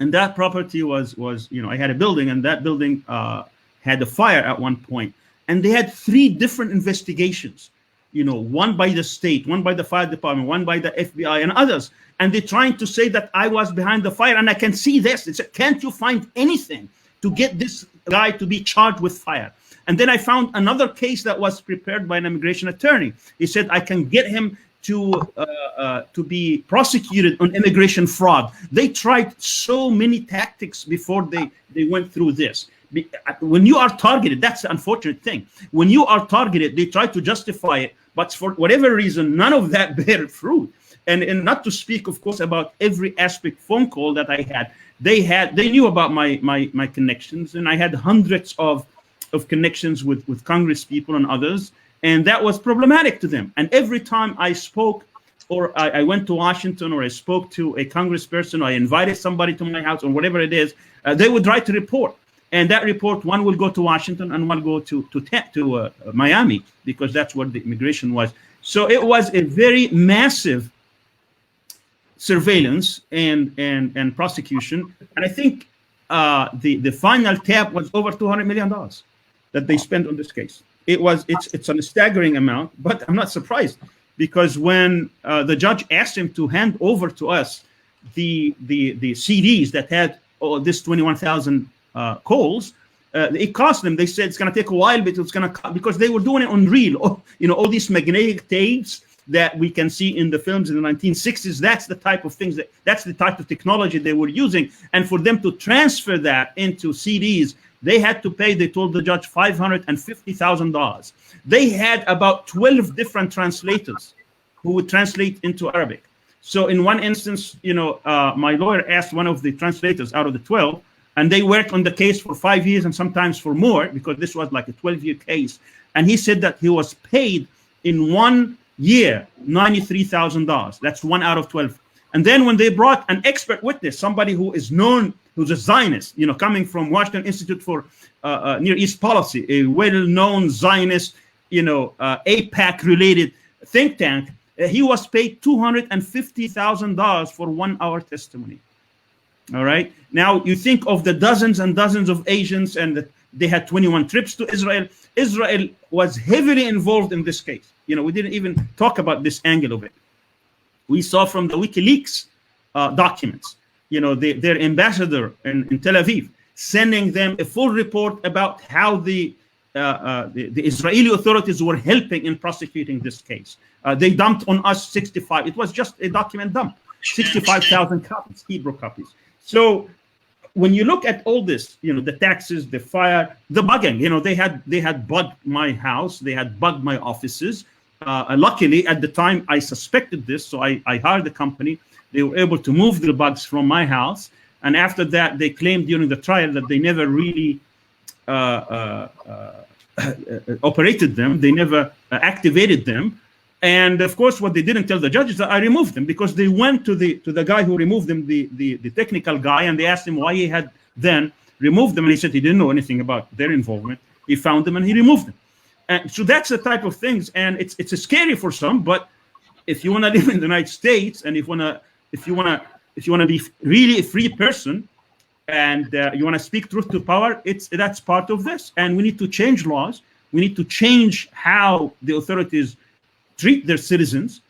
and that property was I had a building, and that building had a fire at one point, and they had 3 different investigations, one by the state, one by the fire department, one by the FBI, and others. And they're trying to say that I was behind the fire, and I can see this. They said, can't you find anything to get this guy to be charged with fire? And then I found another case that was prepared by an immigration attorney. He said, I can get him to be prosecuted on immigration fraud. They tried so many tactics before they went through this. When you are targeted, that's the unfortunate thing. When you are targeted, they try to justify it, but for whatever reason, none of that bear fruit. And not to speak, of course, about every aspect phone call that I had. They knew about my connections, and I had hundreds of connections with Congress people and others, and that was problematic to them. And every time I spoke, or I went to Washington, or I spoke to a congressperson, or I invited somebody to my house, or whatever it is, they would write a report. And that report, one will go to Washington and one will go to Miami, because that's where the immigration was. So it was a very massive surveillance and prosecution. And I think the final tab was over $200 million that they spent on this case. It's a staggering amount, but I'm not surprised, because when the judge asked him to hand over to us the CDs that had this 21,000 calls, it cost them. They said it's going to take a while, but it's going to, because they were doing it on reel. All these magnetic tapes that we can see in the films in the 1960s. That's the type of things that's the type of technology they were using. And for them to transfer that into CDs, they had to pay, they told the judge, $550,000. They had about 12 different translators who would translate into Arabic. So in one instance, my lawyer asked one of the translators out of the 12, and they worked on the case for 5 years and sometimes for more, because this was like a 12-year case. And he said that he was paid in 1 year $93,000. That's 1 out of 12. And then when they brought an expert witness, somebody who is known, who's a Zionist, coming from Washington Institute for Near East Policy, a well-known Zionist, AIPAC-related think tank, he was paid $250,000 for 1 hour testimony. All right. Now you think of the dozens and dozens of Asians, and they had 21 trips to Israel. Israel was heavily involved in this case. We didn't even talk about this angle of it. We saw from the WikiLeaks documents, their ambassador in Tel Aviv sending them a full report about how the Israeli authorities were helping in prosecuting this case. They dumped on us 65. It was just a document dump, 65,000 copies, Hebrew copies. So when you look at all this, the taxes, the fire, the bugging, they had bugged my house, they had bugged my offices. Luckily, at the time, I suspected this, so I hired the company. They were able to move the bugs from my house. And after that, they claimed during the trial that they never really operated them. They never activated them. And of course, what they didn't tell the judge is that I removed them, because they went to the guy who removed them, the technical guy, and they asked him why he had then removed them. And he said he didn't know anything about their involvement. He found them and he removed them. And so that's the type of things, and it's scary for some. But if you want to live in the United States, and if you want to be really a free person, and you want to speak truth to power, that's part of this. And we need to change laws. We need to change how the authorities treat their citizens.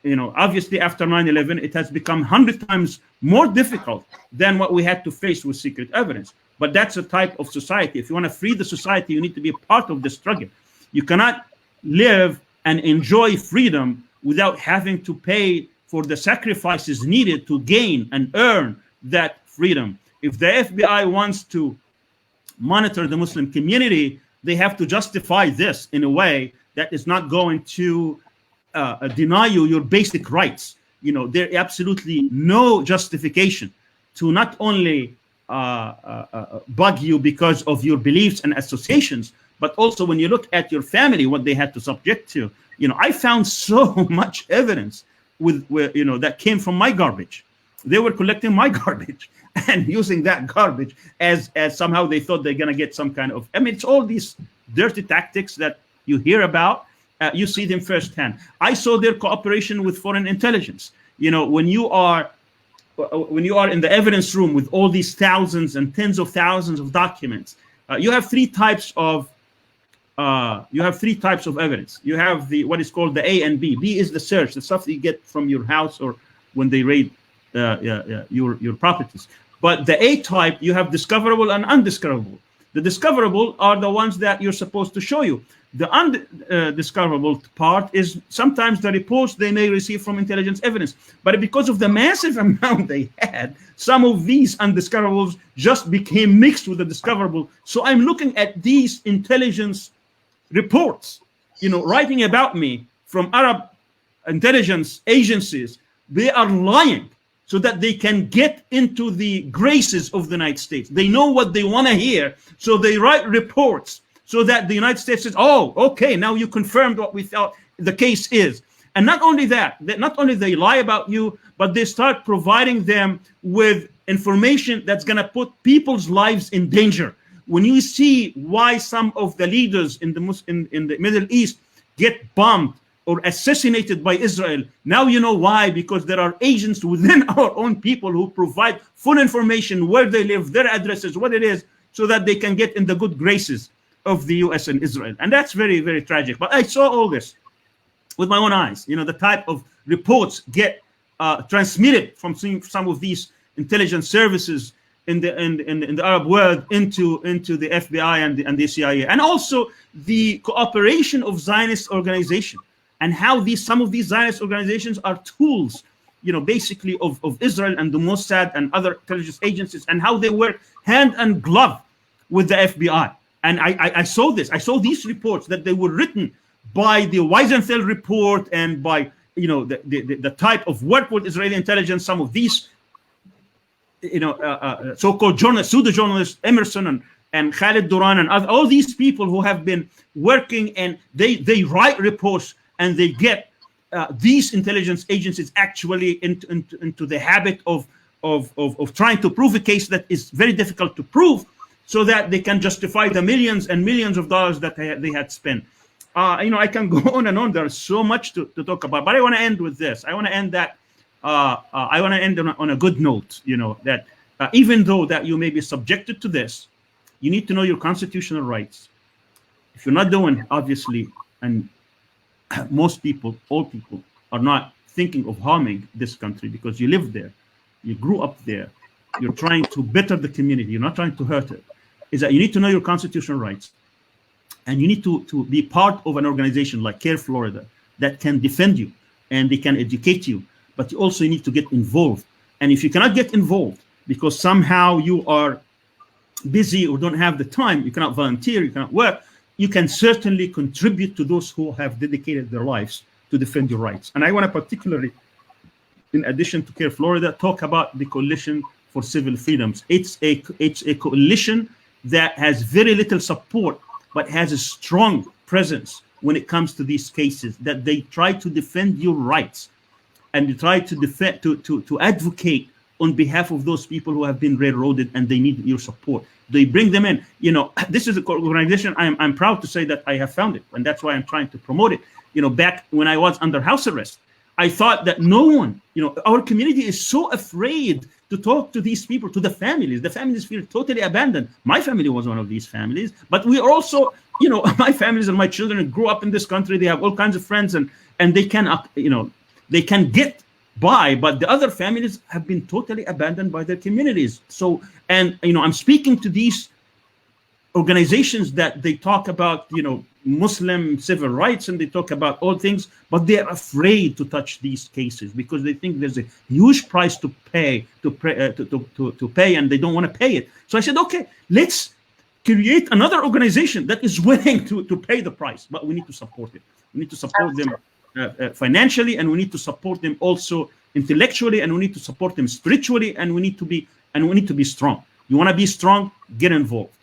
You know, obviously after 9/11, it has become 100 times more difficult than what we had to face with secret evidence. But that's a type of society. If you want to free the society, you need to be a part of the struggle. You cannot live and enjoy freedom without having to pay for the sacrifices needed to gain and earn that freedom. If the FBI wants to monitor the Muslim community, they have to justify this in a way that is not going to deny you your basic rights. You know, there's absolutely no justification to not only bug you because of your beliefs and associations, but also when you look at your family, what they had to subject to. You know, I found so much evidence that came from my garbage. They were collecting my garbage and using that garbage as somehow they thought they're going to get some kind of, I mean, it's all these dirty tactics that you hear about. You see them firsthand. I saw their cooperation with foreign intelligence. You know, when you are in the evidence room with all these thousands and tens of thousands of documents, you have three types of evidence. You have what is called the A and B. B is the search, the stuff that you get from your house or when they raid your properties. But the A type, you have discoverable and undiscoverable. The discoverable are the ones that you're supposed to show you. The undiscoverable part is sometimes the reports they may receive from intelligence evidence. But because of the massive amount they had, some of these undiscoverables just became mixed with the discoverable. So I'm looking at these intelligence reports, you know, writing about me from Arab intelligence agencies. They are lying so that they can get into the graces of the United States. They know what they want to hear, so they write reports so that the United States says, oh, okay, now you confirmed what we thought the case is. And not only that, not only they lie about you, but they start providing them with information that's going to put people's lives in danger. When you see why some of the leaders in the Middle East get bombed or assassinated by Israel, now you know why, because there are agents within our own people who provide full information, where they live, their addresses, what it is, so that they can get in the good graces of the US and Israel. And that's very, very tragic. But I saw all this with my own eyes. You know, the type of reports get transmitted from some of these intelligence services in the Arab world into the FBI and the CIA, and also the cooperation of Zionist organizations, and how some of these Zionist organizations are tools, you know, basically of Israel and the Mossad and other intelligence agencies, and how they work hand and glove with the FBI. And I saw this. I saw these reports that they were written by the Wiesenthal report and by, you know, the type of work with Israeli intelligence. Some of these, you know, so-called journalists, pseudo-journalists, Emerson and Khalid Duran and all these people who have been working, and they write reports, and they get these intelligence agencies actually into the habit of trying to prove a case that is very difficult to prove, so that they can justify the millions and millions of dollars that they had spent. You know, I can go on and on. There's so much to talk about, but I want to end with this. I want to end on a good note. You know, that even though that you may be subjected to this, you need to know your constitutional rights. If you're not doing, obviously, and most people, all people, are not thinking of harming this country because you live there, you grew up there, you're trying to better the community, you're not trying to hurt it, is that you need to know your constitutional rights. And you need to be part of an organization like CAIR Florida that can defend you and they can educate you, but you also need to get involved. And if you cannot get involved because somehow you are busy or don't have the time, you cannot volunteer, you cannot work, you can certainly contribute to those who have dedicated their lives to defend your rights. And I want to particularly, in addition to CAIR Florida, talk about the Coalition for Civil Freedoms. It's a coalition that has very little support, but has a strong presence when it comes to these cases, that they try to defend your rights, and they try to defend, to advocate on behalf of those people who have been railroaded and they need your support. They bring them in. You know, this is an organization I'm proud to say that I have founded, and that's why I'm trying to promote it. You know, back when I was under house arrest, I thought that no one, you know, our community is so afraid to talk to these people, to the families. The families feel totally abandoned. My family was one of these families, but we are also, you know, my families and my children grew up in this country. They have all kinds of friends, and they can, you know, they can get by, but the other families have been totally abandoned by their communities. So, and, you know, I'm speaking to these organizations that they talk about, you know, Muslim civil rights, and they talk about all things, but they're afraid to touch these cases because they think there's a huge price to pay, and they don't want to pay it. So I said, okay, let's create another organization that is willing to pay the price, but we need to support it. We need to support them financially, and we need to support them also intellectually, and we need to support them spiritually, and we need to be strong. You want to be strong, get involved.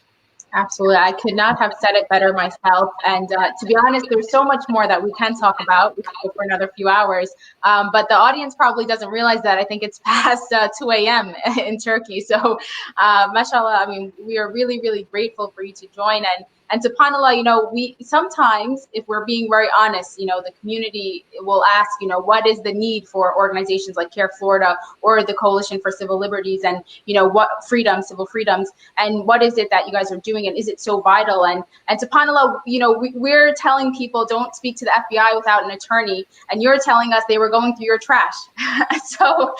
Absolutely. I could not have said it better myself. And to be honest, there's so much more that we can talk about. We can go for another few hours. But the audience probably doesn't realize that. I think it's past 2 a.m. in Turkey. So, mashallah, I mean, we are really, really grateful for you to join. And subhanAllah, you know, we sometimes, if we're being very honest, you know, the community will ask, you know, what is the need for organizations like CAIR Florida or the Coalition for Civil Liberties, and, you know, what freedoms, civil freedoms, and what is it that you guys are doing, and is it so vital? And subhanAllah, you know, we're telling people don't speak to the FBI without an attorney, and you're telling us they were going through your trash. So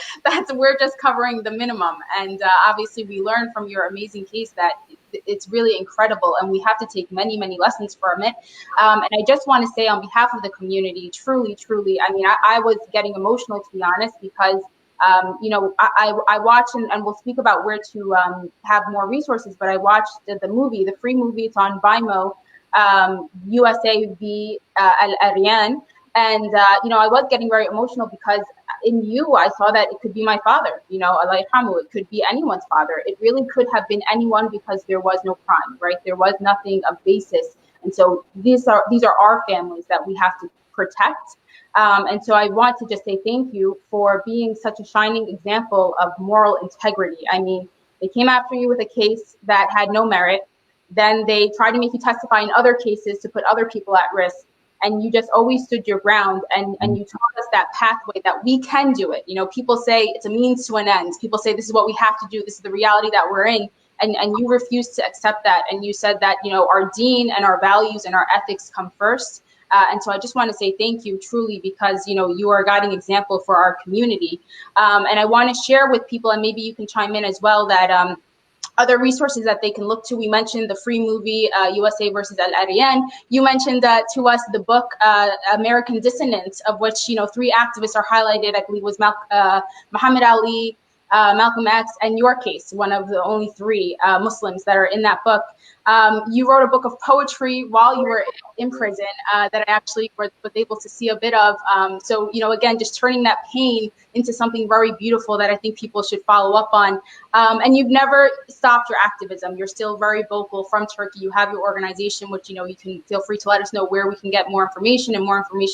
we're just covering the minimum. And obviously we learned from your amazing case that it's really incredible, and we have to take many, many lessons from it. And I just want to say on behalf of the community, truly, truly, I mean, I was getting emotional, to be honest, because, you know, I watch, and we'll speak about where to have more resources, but I watched the movie, the free movie. It's on Vimeo, USA v. Al-Arian. And, you know, I was getting very emotional because in you, I saw that it could be my father, you know, Allah yarhamu, it could be anyone's father. It really could have been anyone because there was no crime, right? There was nothing of basis. And so these are our families that we have to protect. And so I want to just say thank you for being such a shining example of moral integrity. I mean, they came after you with a case that had no merit. Then they tried to make you testify in other cases to put other people at risk. And you just always stood your ground, and you taught us that pathway that we can do it. You know, people say it's a means to an end. People say this is what we have to do. This is the reality that we're in. And you refused to accept that. And you said that, you know, our deen and our values and our ethics come first. And so I just want to say thank you truly, because, you know, you are a guiding example for our community. And I want to share with people, and maybe you can chime in as well, that other resources that they can look to. We mentioned the free movie, USA versus Al-Arian. You mentioned to us the book, American Dissonance, of which, you know, 3 activists are highlighted. I believe was Muhammad Ali, Malcolm X, and your case, one of the only 3 Muslims that are in that book. You wrote a book of poetry while you were in prison that I actually was able to see a bit of. So, you know, again, just turning that pain into something very beautiful that I think people should follow up on. And you've never stopped your activism. You're still very vocal from Turkey. You have your organization, which, you know, you can feel free to let us know where we can get more information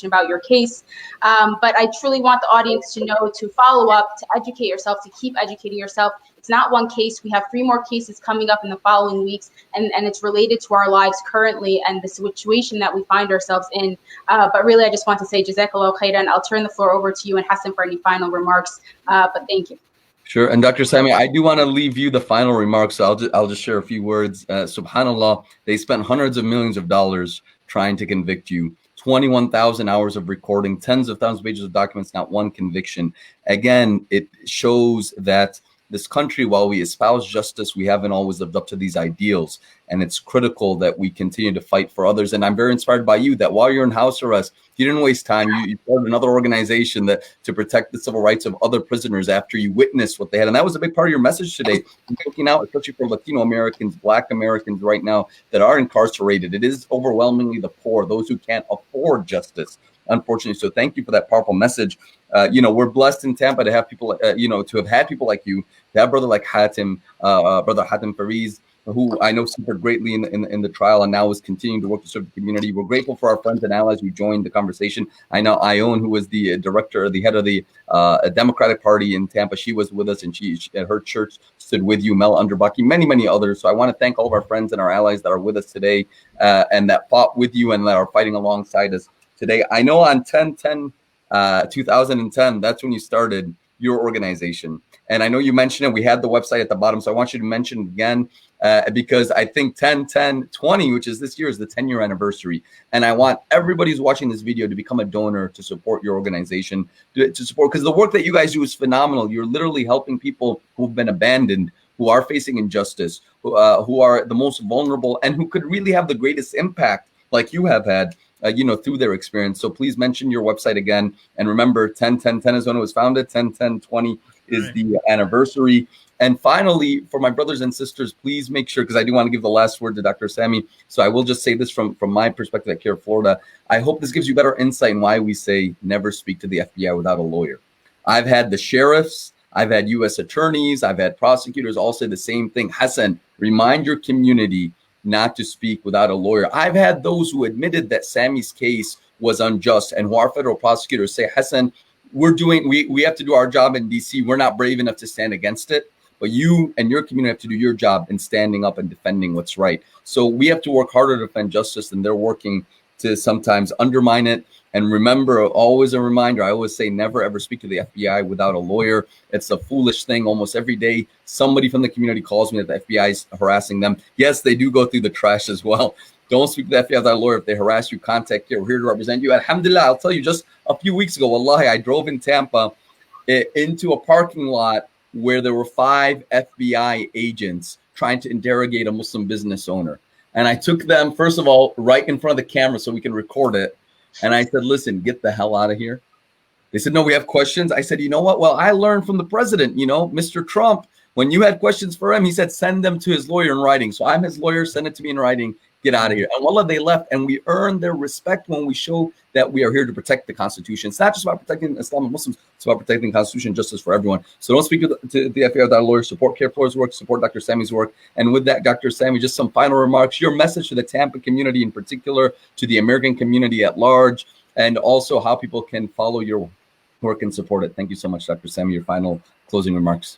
about your case. But I truly want the audience to know to follow up, to educate yourself, to keep educating yourself. It's not one case. We have 3 more cases coming up in the following weeks, and it's related to our lives currently and the situation that we find ourselves in. But really, I just want to say Jazakallah khairan. I'll turn the floor over to you and Hassan for any final remarks. But thank you. Sure. And Dr. Sami, I do want to leave you the final remarks. So I'll just share a few words. Subhanallah, they spent hundreds of millions of dollars trying to convict you. 21,000 hours of recording, tens of thousands of pages of documents, not one conviction. Again, it shows that this country, while we espouse justice, we haven't always lived up to these ideals. And it's critical that we continue to fight for others. And I'm very inspired by you that while you're in house arrest, you didn't waste time. You started another organization to protect the civil rights of other prisoners after you witnessed what they had. And that was a big part of your message today, looking out, especially for Latino Americans, Black Americans right now that are incarcerated. It is overwhelmingly the poor, those who can't afford justice, unfortunately. So thank you for that powerful message. You know, we're blessed in Tampa to have people, you know, to have had people like you, to have brother like Hatim, brother Hatim Fariz, who I know suffered greatly in the trial and now is continuing to work to serve the community. We're grateful for our friends and allies who joined the conversation. I know Ione, who was the director, the head of the Democratic Party in Tampa, she was with us, and her church stood with you. Mel Underbaki, many others. So I want to thank all of our friends and our allies that are with us today and that fought with you and that are fighting alongside us today. I know on 2010, that's when you started your organization. And I know you mentioned it. We had the website at the bottom, so I want you to mention it again because I think 10-10-20, which is this year, is the 10-year anniversary. And I want everybody who's watching this video to become a donor to support your organization, to support, because the work that you guys do is phenomenal. You're literally helping people who've been abandoned, who are facing injustice, who are the most vulnerable, and who could really have the greatest impact, like you have had, through their experience. So please mention your website again. And remember, 10-10-10 is when it was founded. 10-10-20 is the anniversary. And finally, for my brothers and sisters, please make sure, because I do want to give the last word to Dr. Sami. So I will just say this from my perspective at CAIR Florida. I hope this gives you better insight in why we say never speak to the FBI without a lawyer. I've had the sheriffs, I've had U.S. attorneys, I've had prosecutors all say the same thing. Hassan, remind your community not to speak without a lawyer. I've had those who admitted that Sami's case was unjust and who our federal prosecutors say, Hassan, we have to do our job in DC. We're not brave enough to stand against it, but you and your community have to do your job in standing up and defending what's right. So we have to work harder to defend justice, and they're working to sometimes undermine it. And remember, always a reminder, I always say never ever speak to the FBI without a lawyer. It's a foolish thing. Almost every day, somebody from the community calls me that the FBI is harassing them. Yes, they do go through the trash as well. Don't speak to the FBI without a lawyer. If they harass you, contact CAIR. We're here to represent you. Alhamdulillah, I'll tell you, just a few weeks ago, wallahi, I drove in Tampa into a parking lot where there were 5 FBI agents trying to interrogate a Muslim business owner. And I took them, first of all, right in front of the camera so we can record it. And I said, listen, get the hell out of here. They said, no, we have questions. I said, you know what? Well, I learned from the president, Mr. Trump, when you had questions for him, he said, send them to his lawyer in writing. So I'm his lawyer, send it to me in writing, get out of here. And wallah, they left, and we earned their respect when we show that we are here to protect the Constitution. It's not just about protecting Islam and Muslims, it's about protecting the Constitution and justice for everyone. So don't speak to the FBI without a lawyer. Support CAIR Florida's work, support Dr. Sami's work. And with that, Dr. Sami, just some final remarks, your message to the Tampa community in particular, to the American community at large, and also how people can follow your work and support it. Thank you so much, Dr. Sami. Your final closing remarks.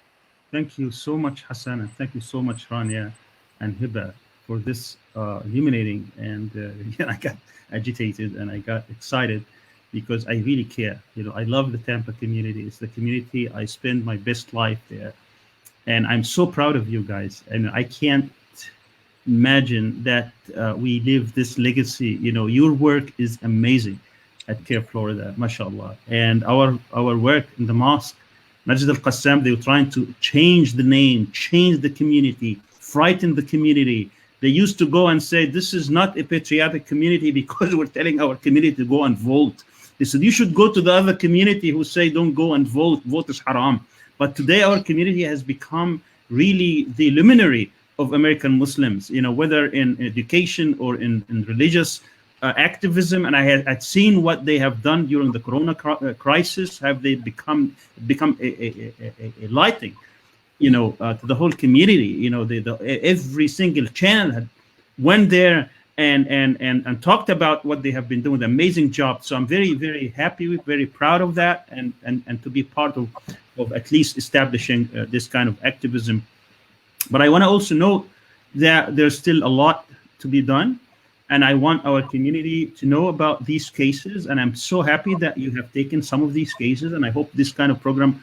Thank you so much, Hassan, and thank you so much, Rania and Hiba, for this illuminating. And I got agitated and I got excited because I really care. I love the Tampa community. It's the community I spend my best life there. And I'm so proud of you guys. And I can't imagine that we live this legacy. Your work is amazing at CAIR Florida, mashallah. And our work in the mosque, Masjid al-Qassam, they were trying to change the name, change the community, frighten the community. They used to go and say, this is not a patriotic community because we're telling our community to go and vote. They said, you should go to the other community who say, don't go and vote, vote is haram. But today our community has become really the luminary of American Muslims, whether in education or in religious activism. And I had seen what they have done during the Corona crisis. Have they become a lighting, to the whole community? Every single channel had went there and talked about what they have been doing, the amazing job. So I'm very, very happy, very proud of that, and to be part of at least establishing this kind of activism. But I want to also note that there's still a lot to be done. And I want our community to know about these cases. And I'm so happy that you have taken some of these cases. And I hope this kind of program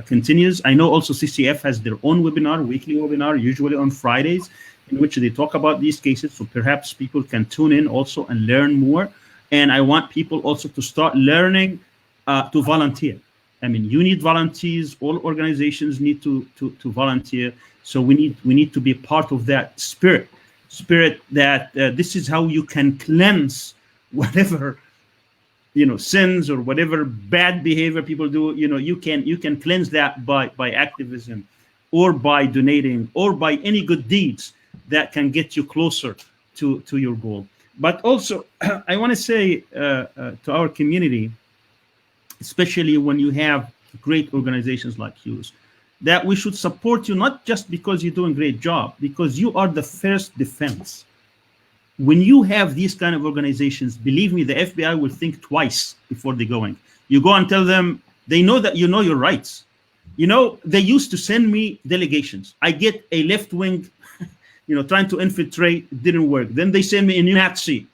continues. I know also CCF has their own webinar, weekly webinar, usually on Fridays, in which they talk about these cases. So perhaps people can tune in also and learn more. And I want people also to start learning to volunteer. I mean, you need volunteers. All organizations need to volunteer. So we need to be part of that spirit that this is how you can cleanse whatever sins or whatever bad behavior people do. You can cleanse that by activism or by donating or by any good deeds that can get you closer to your goal. But also I want to say to our community, especially when you have great organizations like yours, that we should support you, not just because you're doing a great job, because you are the first defense. When you have these kind of organizations, believe me, the FBI will think twice before they go in. You go and tell them, they know that you know your rights. You know, they used to send me delegations. I get a left-wing, trying to infiltrate, didn't work. Then they send me a Nazi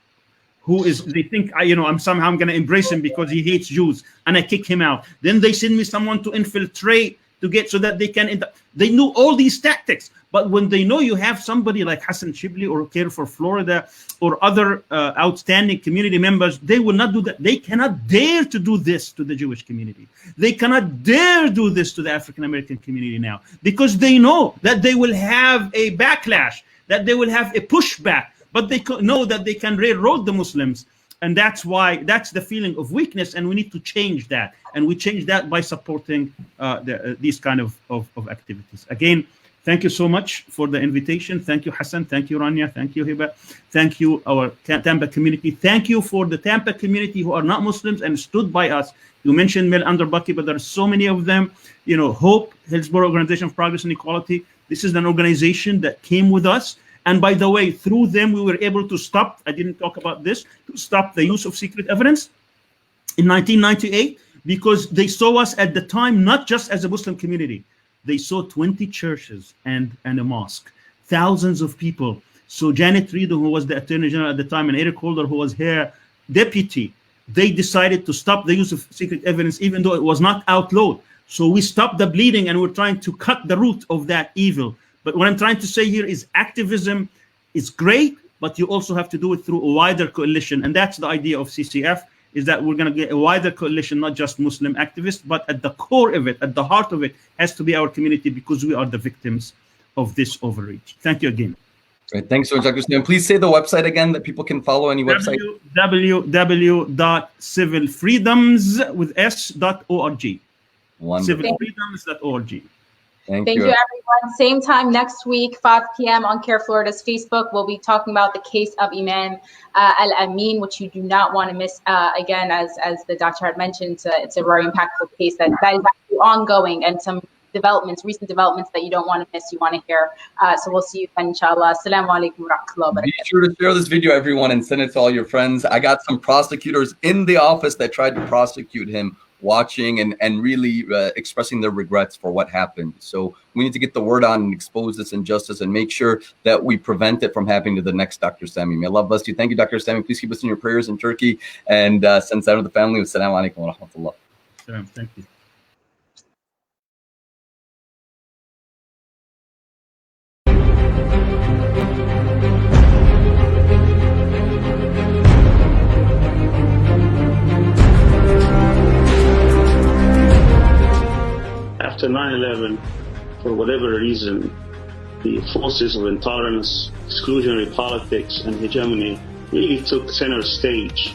who is, they think, I'm somehow going to embrace him because he hates Jews, and I kick him out. Then they send me someone to infiltrate, to get so that they can, they knew all these tactics. But when they know you have somebody like Hassan Shibli or CAIR-FL Florida or other outstanding community members, they will not do that. They cannot dare to do this to the Jewish community. They cannot dare do this to the African American community now, because they know that they will have a backlash, that they will have a pushback, but they know that they can railroad the Muslims. And that's why, that's the feeling of weakness, and we need to change that. And we change that by supporting these kind of activities. Again, thank you so much for the invitation. Thank you, Hassan. Thank you, Rania. Thank you, Hiba. Thank you, our Tampa community. Thank you for the Tampa community who are not Muslims and stood by us. You mentioned Mel Underbucky, but there are so many of them. Hope, Hillsborough Organization for Progress and Equality. This is an organization that came with us. And by the way, through them, we were able to stop, I didn't talk about this, to stop the use of secret evidence in 1998, because they saw us at the time, not just as a Muslim community. They saw 20 churches and a mosque, thousands of people. So Janet Reed, who was the Attorney General at the time, and Eric Holder, who was her deputy, they decided to stop the use of secret evidence, even though it was not outlawed. So we stopped the bleeding, and we're trying to cut the root of that evil. But what I'm trying to say here is activism is great, but you also have to do it through a wider coalition. And that's the idea of CCF, is that we're going to get a wider coalition, not just Muslim activists, but at the core of it, at the heart of it, has to be our community, because we are the victims of this overreach. Thank you again. Great. Thanks so much, Dr. Sami. Please say the website again that people can follow, any website. www.civilfreedoms.org. Civilfreedoms.org. Thank you, everyone. Same time next week, 5 p.m. on CAIR Florida's Facebook. We'll be talking about the case of Imam Al-Amin, which you do not want to miss. Again, as the doctor had mentioned, it's a very impactful case that is actually ongoing, and some recent developments that you don't want to miss, you want to hear. So we'll see you then, inshallah. Assalamu alaikum wa rahmatullahi wa barakatuh. Be sure to share this video, everyone, and send it to all your friends. I got some prosecutors in the office that tried to prosecute him, watching and really expressing their regrets for what happened. So we need to get the word on and expose this injustice and make sure that we prevent it from happening to the next Dr. Sami. May Allah bless you. Thank you, Dr. Sami. Please keep us in your prayers in Turkey, and send out to the family. Wassalamu alaikum wa rahmatullah. Thank you. After 9/11, for whatever reason, the forces of intolerance, exclusionary politics, and hegemony really took center stage.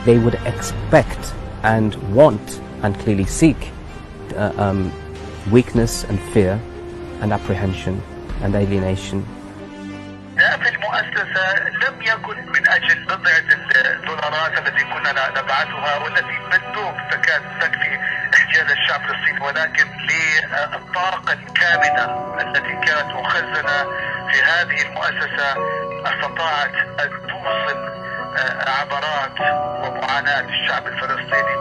They would expect and want and clearly seek weakness and fear and apprehension and alienation. في المؤسسة لم يكن من أجل بضعة الدولارات التي كنا نبعثها والتي بالدوب تكاد تكفي احتياج الشعب الفلسطيني، ولكن للطاقة الكامنة التي كانت مخزنة في هذه المؤسسة استطاعت أن توصل عبرات ومعاناة الشعب الفلسطيني.